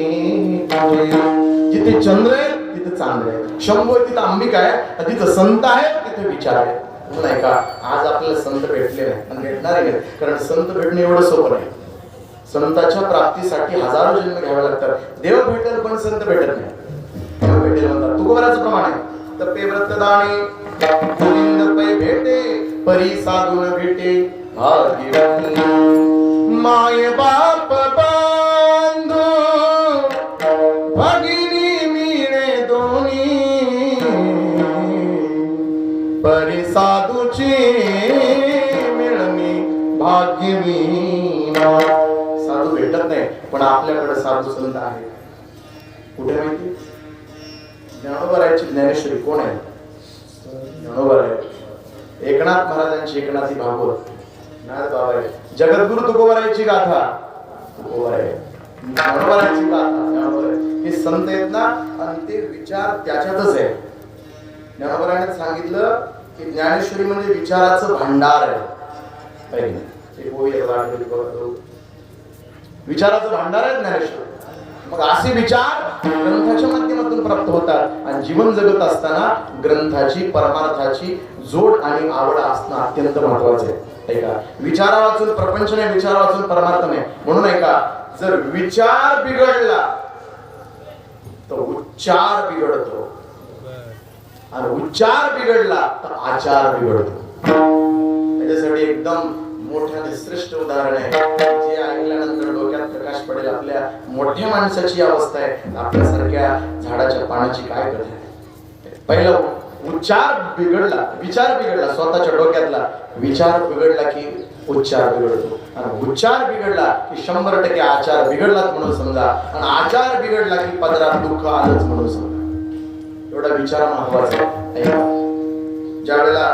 S1: जिथे चंद्र आहे तिथे चांद्र आहे. शंभू आहे तिथे अंबिका आहे. जिथे संत आहे तिथे विचार आहे. नाही का आज आपल्याला संत भेटले नाही आणि भेटणार नाही कारण संत भेटणे एवढं सोपं नाही. संतांच्या प्राप्तीसाठी हजारो जन्म घ्यावे लागतात. देव भेटेल पण संत भेटत नाही. देव भेटेल म्हणतात तुकोबाराचं प्रमाण आहे. तपे व्रतदाने गोविंद पै भेटे परी साधून भेटे भाग्यवती. माय बाप बांधू भगिनी मिळे दोन्ही परी साधूची मिळणी भाग्यवीना. साधू भेटत नाही पण आपल्याकडे साधू संत आहे. कुठे माहिती ज्ञानोबराची ज्ञानेश्वरी कोण आहे. ज्ञानोबा आहे. एकनाथ महाराजांची एकनाथी भागवत नाथ बाबा आहे. जगद्गुरु तुकोबाराची गाथा तुकोबा आहे. ज्ञानोबराची गाथा ज्ञानोबा आहे. हे संत आहेत ना आणि ते विचार त्याच्यातच आहे. ज्ञानोबराने सांगितलं की ज्ञानेश्वरी म्हणजे विचाराचं भांडार आहे. विचाराचं भांडार आहे ज्ञानेश्वरी. मग असे विचार ग्रंथाच्या माध्यमातून प्राप्त होतात आणि जीवन जगत असताना ग्रंथाची परमार्थाची जोड आणि आवड असणं अत्यंत महत्वाचे आहे. विचारा वाचून प्रपंच नाही, विचार वाचून परमार्थ नाही. म्हणून जर विचार बिघडला तर उच्चार बिघडतो आणि उच्चार बिघडला तर आचार बिघडतो. त्याच्यासाठी एकदम मोठ्याने श्रेष्ठ उदाहरण आहे, जे ऐकल्यानंतर डोक्यात प्रकाश पडेल. आपल्या मोठ्या माणसाची अवस्था आहे, आपल्यासारख्या झाडाच्या पानाची काय कथा आहे. पहिला उच्चार बिघडला, विचार बिघडला, स्वतःच्या डोक्यातला विचार बिघडला की उच्चार बिघडतो, आणि उच्चार बिघडला की 100% आचार बिघडलाच म्हणून समजा, आणि आचार बिघडला की पदरात दुःख आलंच म्हणून समजा. एवढा विचार महत्वाचा आहे. ज्या वेळेला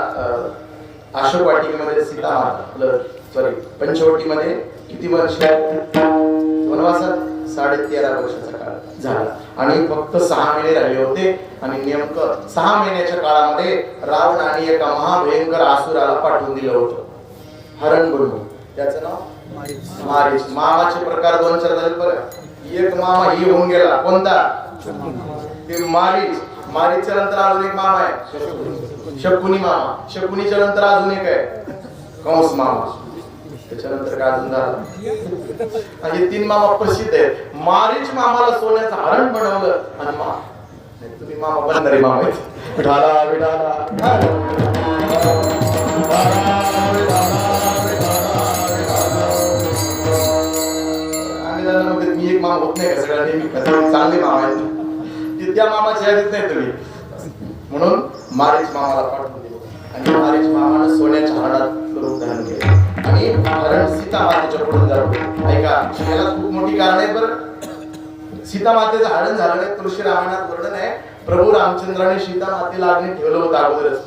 S1: अशोक वाटिकेमध्ये सीता माता, सॉरी पंचवटीमध्ये किती वर्ष वनवासात 13.5 वर्षाचा काळ झाला, आणि फक्त 6 महिने राहिले होते. आणि नेमकं 6 महिन्याच्या काळामध्ये रावणाने एका महाभयंकर असुराला पाठवून दिलं होतं, हरण बनवून. त्याचं नाव मारीच. मामाचे प्रकार 2-4 झाले बघा. एक मामा ही होऊन गेला, कोणता? ते मारीच. मारीच्या नंतर अजून एक मामा आहे शकुनी मामा. शकुनीच्या नंतर अजून एक आहे कंस मामा. त्याच्यानंतर काय अजून झालं? आणि 3 मामा प्रसिद्ध आहेत. मारीच मामाला सोन्याचं हरण बनवलं, आणि तुम्ही मामा बनणारे मामा आहेत. विठाला विठाला मी एक मामा होत नाही का? सगळ्या नेहमी चांगले मामा आहेत, त्या मामाच्या यादीत नाही तुम्ही. म्हणून मारीच मामाला पाठवून दिलं, आणि मारीच मामानं सोन्याच्या हरणात रूप धारण केलं, आणि हरण सीता मातेच्या पुढे जातो. ऐका, याला खूप मोठी कारण आहे बरं. सीता मातेचं हरण झालं नाही, तुळशी रामायणात वर्णन आहे. प्रभू रामचंद्राने सीता मातेला अग्नी ठेवलं होतं अगोदरच,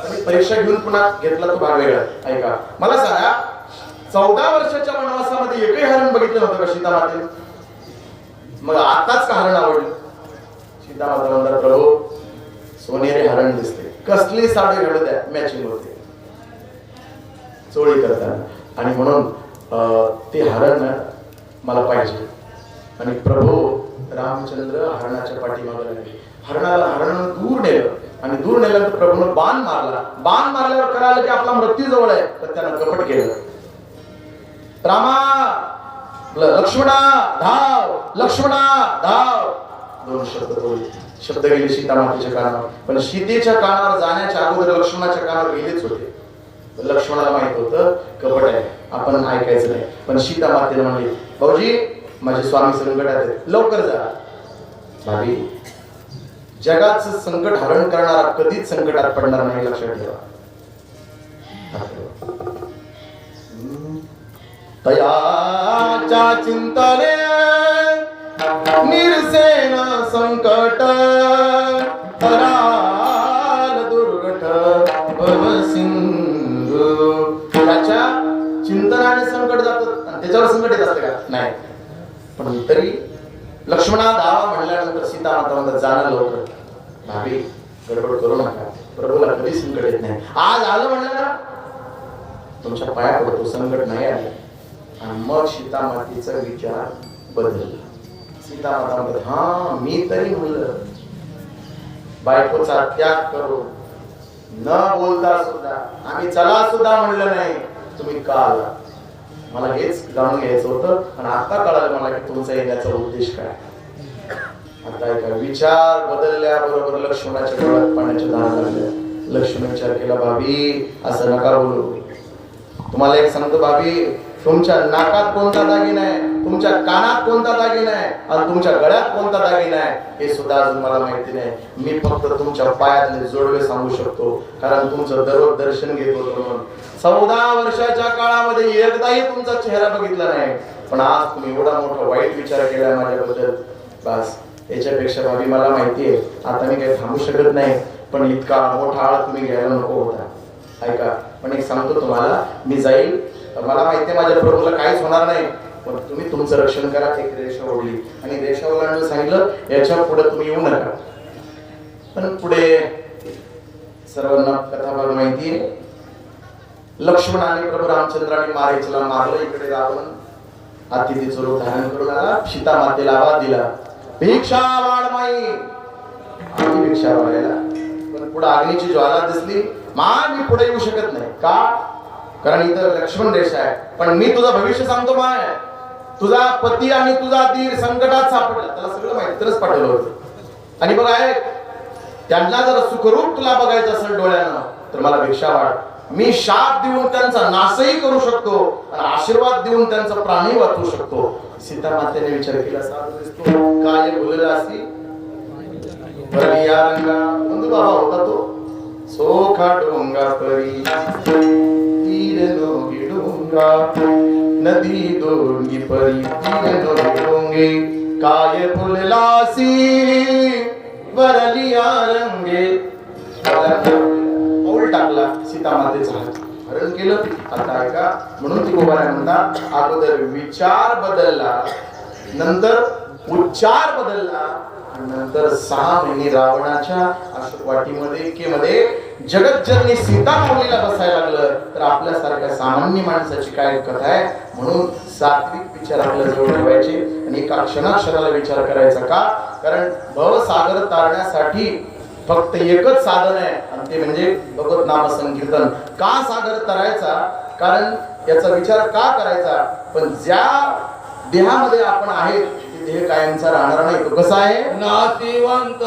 S1: आणि परीक्षा घेऊन पुन्हा घेतला तो भाग वेगळा. ऐका, मला सांगा, 14 वर्षाच्या वनवासामध्ये एकही हरण बघितलं नव्हतं का सीता मातेने? मग आताच का हरण आवडलं? सीता माता म्हणतात, प्रभू सोनेरी हरण दिसते, कसली साडी घालू द्या, मॅचिंग होते, चोळी करतात, आणि म्हणून ते हरण मला पाहिजे. आणि प्रभू रामचंद्र हरणाच्या पाठीमागे लागले. हरणाला दूर नेलं, आणि दूर नेल्यानंतर प्रभूनं बाण मारला. बाण मारल्यावर कळालं की आपला मृत्यू जवळ आहे, तर त्यानं कपट केलं. रामा, लक्ष्मणा धाव, लक्ष्मणा धाव, 2 शब्द बोलले. शब्द गेले सीता मातेच्या कानावर, पण सीतेच्या कानावर जाण्याच्या अगोदर लक्ष्मणाच्या कानावर गेलेच होते. लक्ष्मणाला माहित होतं कपट आहे, आपण ऐकायचं नाही. पण सीता मातेला म्हणली, भाऊजी माझे स्वामी संकटात आहेत, लवकर जा. भाभी, जगाचं संकट हरण करणारा कधीच संकटात पडणार नाही, लक्षात ठेवा. तयाच्या चिंतने निरसेन संकट, तराल दुर्घट भवसिंधू. त्याच्या चिंतनाने संकट जातं, आणि त्याच्यावर संकट येत असते का? नाही. पण तरी लक्ष्मणा धावा म्हणल्यानंतर सीता माता म्हणतात, जाणं लवकर. भाभी गडबड करू नका, प्रभूला कधी संकट येत नाही. आज आलं म्हणलं ना, तुमच्या पाया पडतो, संकट नाही आलं. आणि मग सीता मातेचा विचार बदलला. सीता माता म्हणतात, हा मी तरी म्हणलं बायकोचा त्याग करू, न बोलता सुद्धा आम्ही चला सुद्धा म्हणलं नाही, तुम्ही का आला? मला हेच जाणून घ्यायचं होतं, आणि आता कळालं मला की तुमचा येण्याचा उद्देश काय. आता ऐका, विचार बदलल्याबरोबर लक्ष्मणाच्या डोळ्यात पाण्याच्या धारा लागल्या. लक्ष्मण विचार केला, भाभी असं नका बोलू. तुम्हाला एक सांगतो भाभी, तुमच्या नाकात कोणता दागिना आहे, तुमच्या कानात कोणता दागिना आहे, आणि तुमच्या गळ्यात कोणता दागिना आहे हे सुद्धा अजून मला माहिती नाही. मी फक्त तुमच्या पायातले जोडवे सांगू शकतो, कारण तुमचं दररोज दर्शन घेत होतो म्हणून. 14 वर्षाच्या काळामध्ये एकदाही तुमचा चेहरा बघितला नाही, पण आज तुम्ही एवढा मोठा वाईट विचार केला माझ्याबद्दल. बस याच्यापेक्षा भाभी मला माहिती आहे, आता मी काही थांबू शकत नाही, पण इतका मोठा आळ तुम्ही घ्यायला नको होता. ऐका, पण एक सांगतो तुम्हाला, मी जाईल, मला माहिती आहे माझ्या प्रभूला काहीच होणार नाही, पण तुम्ही तुमचं रक्षण करा. एक रेषा ओढली, आणि रेषा ओलांडून सांगितलं, याच्या पुढे तुम्ही येऊ नका. पण पुढे सर्वांना कथाभाग माहिती आहे. लक्ष्मण आणि प्रभू रामचंद्राने मारीचला मारलं. इकडे रावण अतिथीचं रूप धारण करून आला, सीता मातेला आवाज दिला, भिक्षा वाढमाई. आधी भिक्षा वाढायला, पण पुढे अग्नीची ज्वाला दिसली. मी पुढे येऊ शकत नाही का? कारण इथं लक्ष्मण रेषा आहे. पण मी तुझं भविष्य सांगतो माय, तुझा पती आणि तुझा धीर संकटात सापडला. त्याला सगळं माहिती, तरच पाठवलं होतं. आणि बघ आहे, त्यांना जर सुखरूप तुला बघायचं असेल डोळ्यानं, तर मला भिक्षा वाढ. मी शाप देऊन त्यांचा नाशही करू शकतो आणि आशीर्वाद देऊन त्यांचा प्राणी वाचवू शकतो. सीता मातेने विचार केला, साधू दिसतो काय बोललेला असी बलिया रंगा बंधू बाबा होता तो. सोखा डोंगा परी तीर नोगी डोंगा नदी दोंगी परी तीर नोगी डोंगे काय बोललासी बलिया रंगे. पाऊल टाकला, सीता मातेचा हात हरण केलं. आता ऐका, म्हणून ती गोबाऱ्या म्हणतात अगोदर विचार बदलला, नंतर उच्चार बदलला, नंतर 6 महिने रावणाच्या वाटीमध्ये केमध्ये जगज्जननी सीता माऊलीला बसायला लागलं. तर आपल्यासारख्या सामान्य माणसाची काय कथा आहे. म्हणून सात्विक विचार आपल्या जवळ ठेवायचे आणि एका क्षणाक्षणाला विचार करायचा. का? कारण भवसागर तारण्यासाठी फक्त एकच साधन आहे आणि ते म्हणजे भगवत नाम संकीर्तन. का सागर तरायचा? कारण याचा विचार का करायचा? पण ज्या देहामध्ये आपण आहे ते देह कायमचा राहणार नाही. तो कसा आहे?
S2: नाशिवंत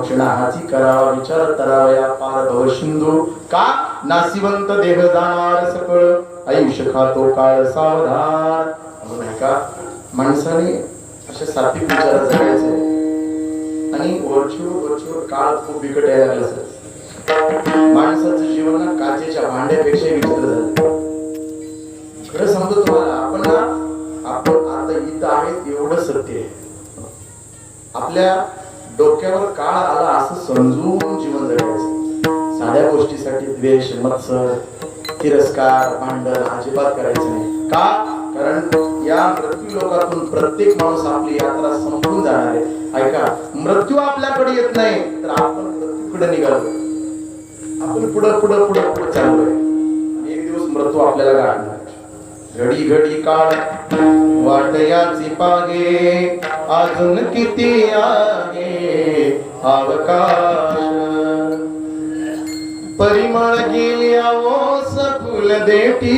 S1: क्षणाहाची करावा विचार तरावया पार भव सिंधू. का? नासिवंत देह जाणार सकळ आयुष्य खातो काळ सावधान. नाही का? माणसाने अशा सात्विक विचार जगायचे आणि वरचीवर काळ खूप बिकट यायला लागला. माणसाचं जीवन ना काचेच्या भांड्यापेक्षा विचित्र झालं. खरं सांगतो तुम्हाला, आपण आता इथं आहेत एवढं सत्य आहे. आपल्या डोक्यावर काळ आला असं समजून जीवन जगायचं. साध्या गोष्टीसाठी द्वेष, मत्सर, तिरस्कार, भांडण अजिबात करायचं नाही. का? कारण या मृत्यू लोकातून प्रत्येक माणूस आपली यात्रा संपून जाणार आहे. ऐका, मृत्यू आपल्याकडे येत नाही तर आपण मृत्यूकडे निघालो. आपण पुढे चाललोय. एक दिवस मृत्यू आपल्याला गाठणार. घडी घडी काळ वाट याची पागे अजून किती आहे अवकाश. परिमळ गेली ओस फुल देठी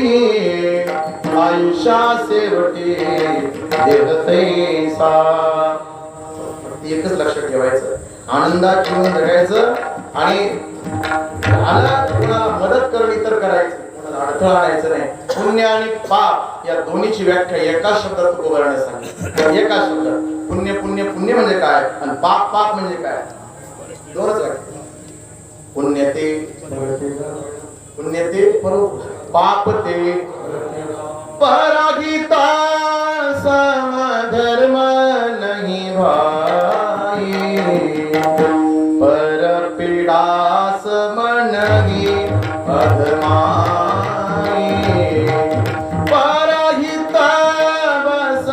S1: आयुष्या शेवटी देह तैसा. एकच लक्षात ठेवायचं, आनंदात जीवन जगायचं आणि कोणाला मदत करणी तर करायचं, कोणाला अडथळा आणायचं नाही. पुण्य आणि पाप या दोन्हीची व्याख्या एका शब्दात तुकोबाराने सांगितली. एका शब्दात पुण्य पुण्य पुण्य म्हणजे काय आणि पाप पाप म्हणजे काय, दोनच व्याख्या. पुण्य ते पाप ते परागिता समधर्म नहीं भाई, पर पीड़ा समनहि अधमाई, परहिता बस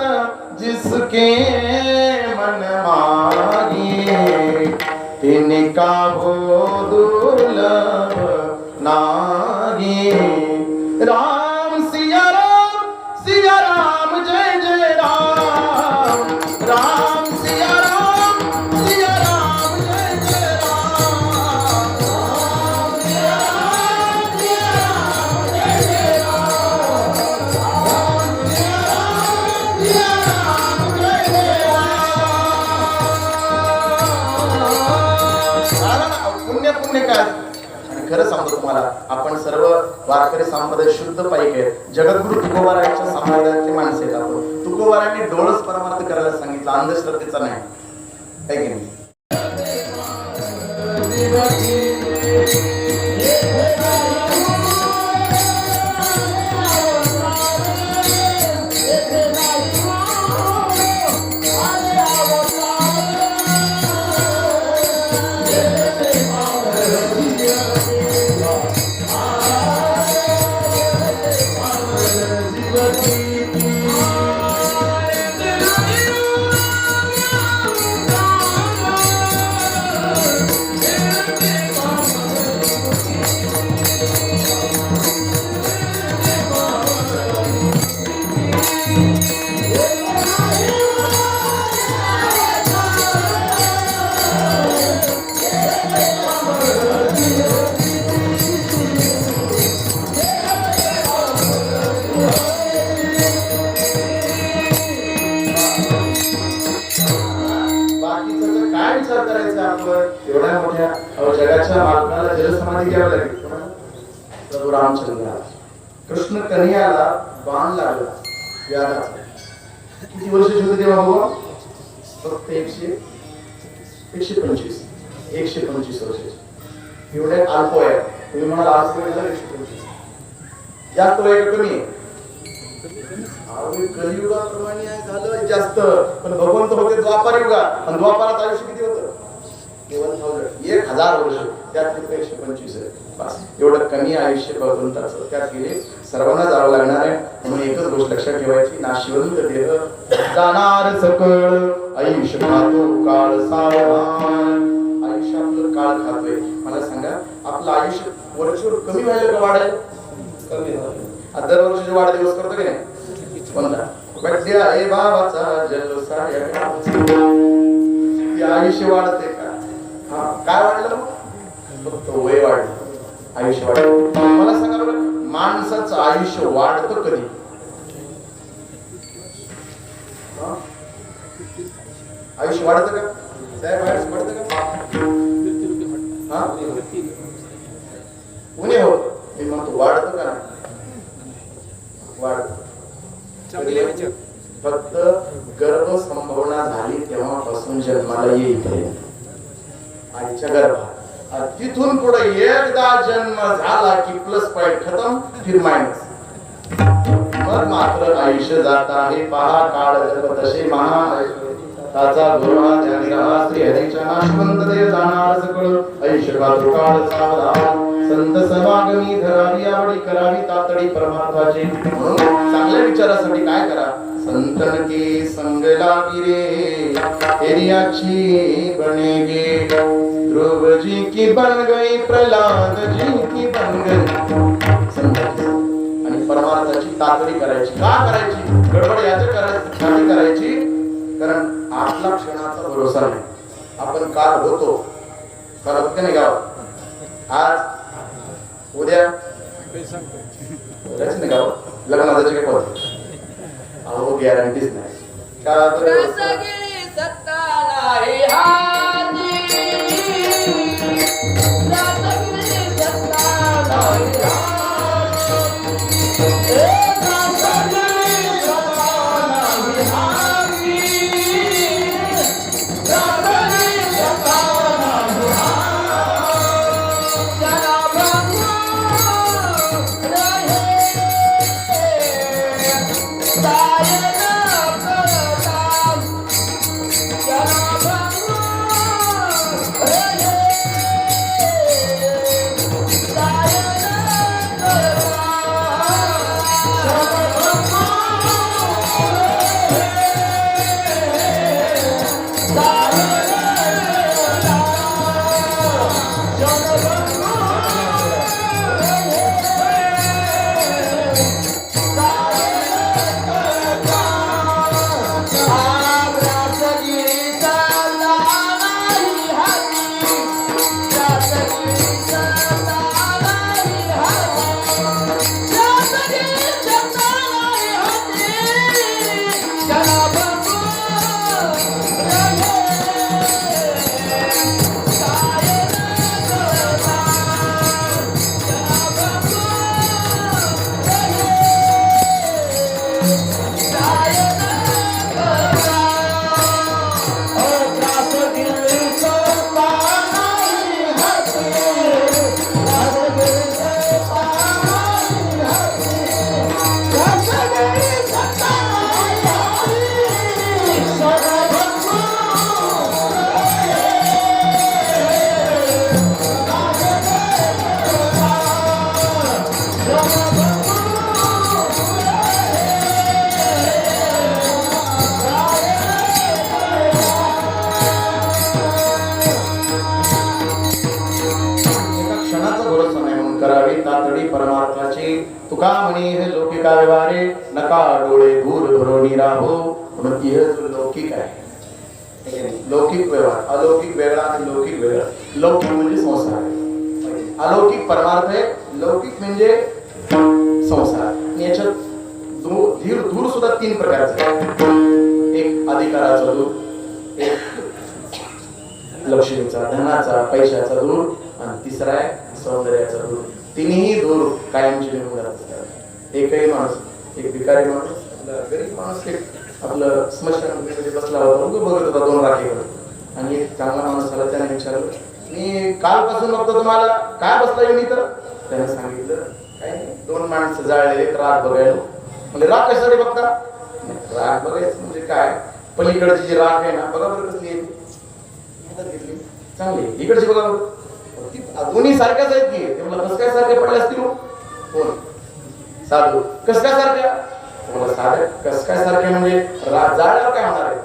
S1: जिसके मन माही, तिनका वो दुर्लभ नाही. राम सिया राम जय जय राम, राम सिया राम जय जय राम, राम सिया राम जय जय राम, राम सिया राम जय जय राम. पुण्य पुण्य काय? खरं सांगतो तुम्हाला, आपण सर्व वारकरी संप्रदाय शुद्ध पाईक आहेत. जगद्गुरु तुकोबारायांच्या संप्रदायातले माणसे आहेत आपण. तुकोबारायांनी डोळस परमार्थ करायला सांगितलं, अंधश्रद्धेचा नाही, आहे की नाही? एवढ्या मोठ्या जगाच्या मालकाला जलसमाधी घ्यावी लागेल. प्रभू रामचंद्र कृष्ण कन्हैयाला बाण लागला व्याधाचा. किती वर्षाची होती तेव्हा बाबा? फक्त 125 वर्षाची. एवढे अल्प आहे. तुम्ही म्हणाल अल्प वय झालं 125, जास्त वय कमी आहे. कलियुगाप्रमाणे झालं जास्त, पण भगवंत होते द्वापार युगात, आणि द्वापारात आयुष्य किती होतं? केवळ 1000 वर्ष. त्यात 125 आहे. बस एवढं कमी आयुष्य भगवंताचं त्यात गेले. सर्वांना जावं लागणार आहे. म्हणून एकच गोष्ट लक्षात ठेवायची, नाशिवंत देह जाणार सकळ, आयुष्य खातो काळ सावधान. आयुष्य आपलं काळ खातोय. मला सांगा, आपलं आयुष्य वर्षभर कमी व्हायला का वाढायला? कमी व्हायला. दरवर्षीचे वाढदिवस करतो की नाही? कोणता बड्डे आहे बाबाचा जल्लोषा, आयुष्य वाढते का? हा, काय वाढलं? फक्त वय वाढलं, आयुष्य वाढलं. मला सांगा बरं, माणसाचं आयुष्य वाढतं कधी? आयुष्य वाढतं का साहेब? आयुष्य वाढतं का? हा, उन्हे हो. मी म्हणतो वाढतं का? वाढतं. फक्त गर्भ संभावना झाली तेव्हापासून जन्माला येईपर्यंत आईच्या गर्भात. तिथून पुढे एकदा जन्म झाला की प्लस पॉइंट खतम, फिर मायनस. मग मात्र आयुष्य जात आहे. पहा काळ जप तसे महान, ताचा गुरुहा ध्यानी रहा. श्री हरीच्या नाशवंत देव जाणार सकळ, आयुष्य खातो काळ सावधान. संत समागमी धरावी आवडी करावी तातडी परमार्थाची. म्हणून चांगल्या विचारासाठी काय करा? संतन की संग लागी रे, एरियाची बनेगे. ध्रुव जी की बन गई, प्रल्हाद जी की बन गई. संत आणि परमार्थाची तातडी करायची. का करायची? गडबड याच्यासाठी करायची कारण आपला क्षणाचा भरोसा नाही. आपण काल होतो, काल होते नाही गाव, आज उद्या नाही गाव लग्नाची काय पद्धत? अहो गॅरंटीच नाही. का
S2: सत्ता नाही
S1: परमार्थाची तुका म्हणे हे लौकिका व्यवहारे नका डोळे दूर भरोनी राहो म्हणून इह जो लौकिक आहे लौकिक व्यवहार अलौकिक वेगळा आणि लौकिक वेगळा लौकिक म्हणजे संसार आहे अलौकिक परमार्थ आहे लौकिक म्हणजे संसार आणि याच्यात दूर सुद्धा तीन प्रकारचे एक अधिकाराचा दूर एक लक्ष्मीचा धनाचा पैशाचा दूर आणि तिसरा आहे सौंदर्याचा दूर तिन्ही दूर कायमचे निघून जात असतात एकही माणूस एक भिकारी माणूस गरीब माणूस एक आपलं स्मशानामध्ये बसला होता बघत होता दोन राखेवर आणि एक चांगला माणूस आला त्याने विचारलं मी कालपासून बघतो तुम्हाला काय बसला येऊन इथं त्याने सांगितलं काय नाही दोन माणसं जाळलेले राग बघायला म्हणजे राग कशासाठी बघता राग बघायचं म्हणजे काय पलीकडची जी राग आहे ना बघा बरं कसली आहे चांगली इकडची बघा दोन्ही सारख्याच आहेत की ते मला कस काय सारखे पडले असतील कोण साधू कस काय सारख्या तुम्हाला साधे कस काय सारखे म्हणजे जाळल्यावर काय होणार आहे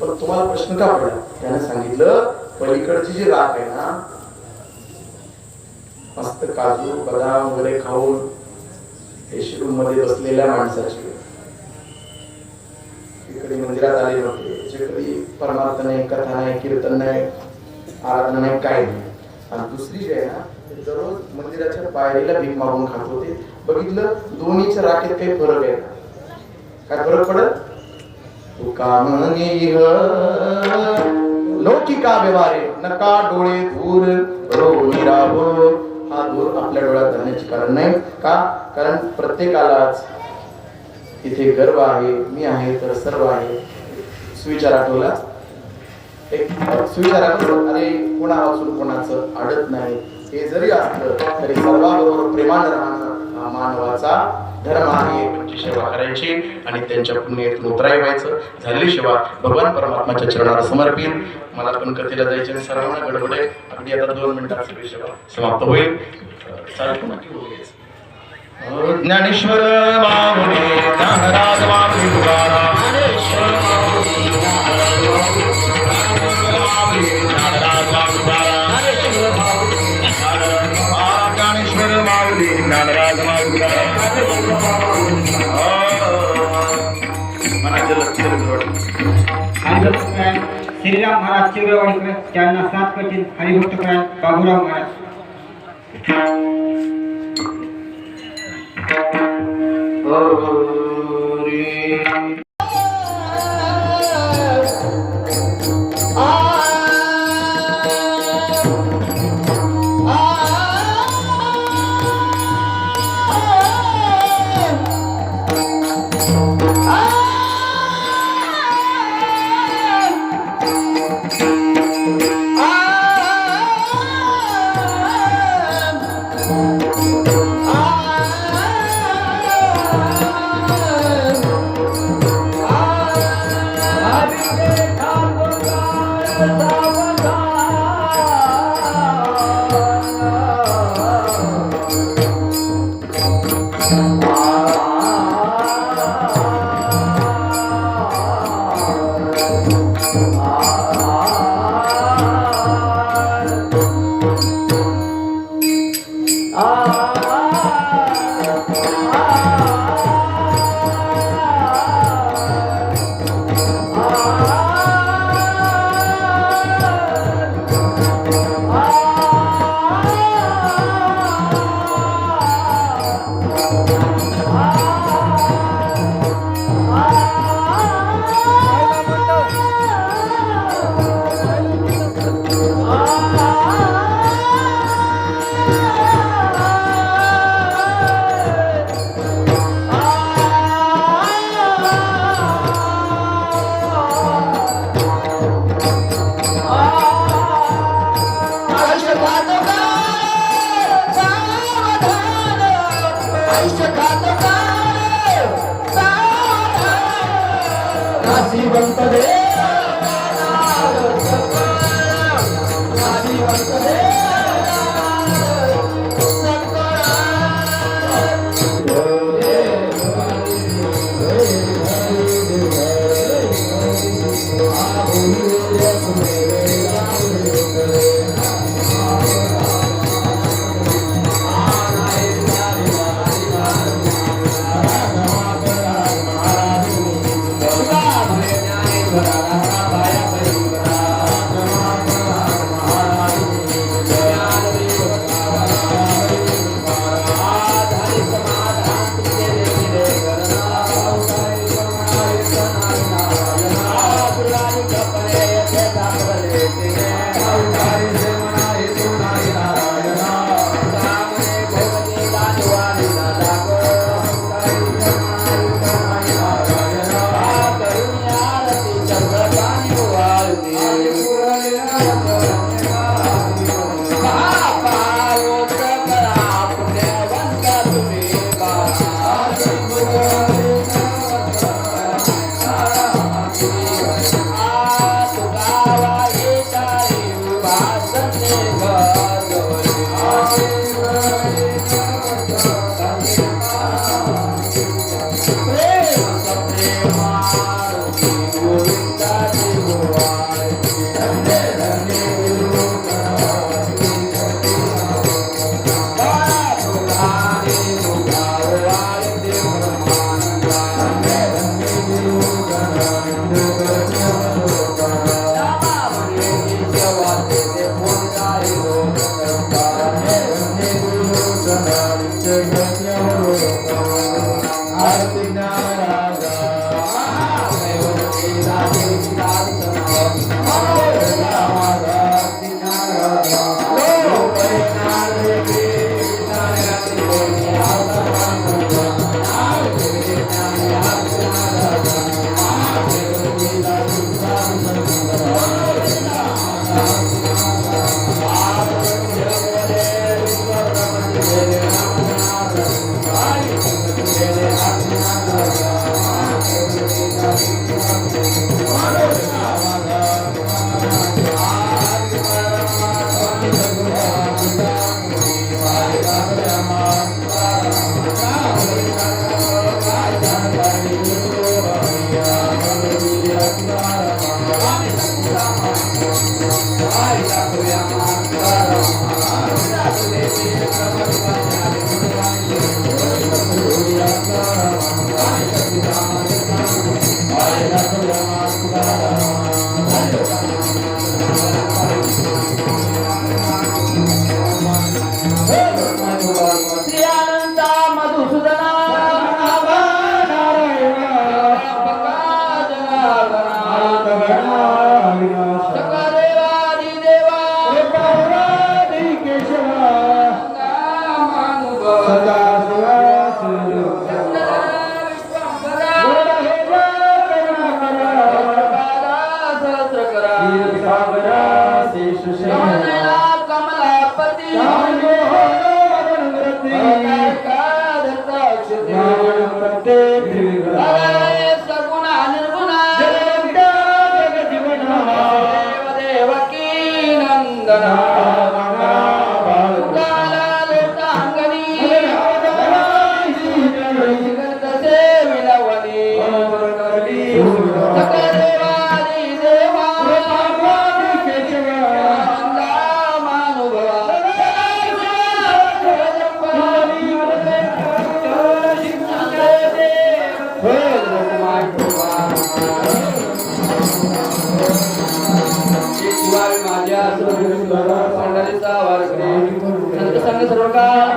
S1: पण तुम्हाला प्रश्न का पडला त्याने सांगितलं पलीकडची जी राख आहे ना मस्त काजू बदाम वगैरे खाऊन एशिरूम मध्ये बसलेल्या माणसाची कधी मंदिरात आले नव्हते जे कधी परमार्थ नाही कथा नाही कीर्तन नाही आराधना नाही काय नाही आणि दुसरी जी आहे ना दररोज मंदिराच्या पायरीला भीक मागून खात होते बघितलं दोन्हीच्या राखेत काही फरक आहे काय फरक पडत तुका म्हणे लौकिका व्यवहारे नका डोळे दूर रोनी राहो हा दूर आपल्या डोळ्यात धरण्याचे कारण नाही का कारण प्रत्येकालाच इथे गर्व आहे मी आहे तर सर्व आहे सुविचार आठवला एक सुविचार अरे कोणा वाचून कोणाचं अडत नाही हे जरी असलं तरी सर्वांबरोबर प्रेमानं राहणं हा मानवाचा धर्म आहे त्यांची सेवा करायची आणि त्यांच्या पुण्यातून उतराई व्हायचं झालेली सेवा भगवान परमात्माच्या चरणाला समर्पित मला पण कथेला जायचे सर्वांना गडबड आहे अगदी आता 2 मिनिटात सगळी सेवा समाप्त होईल ज्ञानेश्वर माऊली ज्ञानराज माऊली तुकाराम ज्ञानेश्वर माऊली ज्ञानराज माऊली ज्ञानेश्वर माऊली ज्ञानराज माऊली
S3: श्रीराम महाराज चिरवाडीकर त्यांना 7 कठीण हरिभक्त बाबूराव महाराज
S2: श्री अनंत मधुसूदना संत संघ सर्वकाळ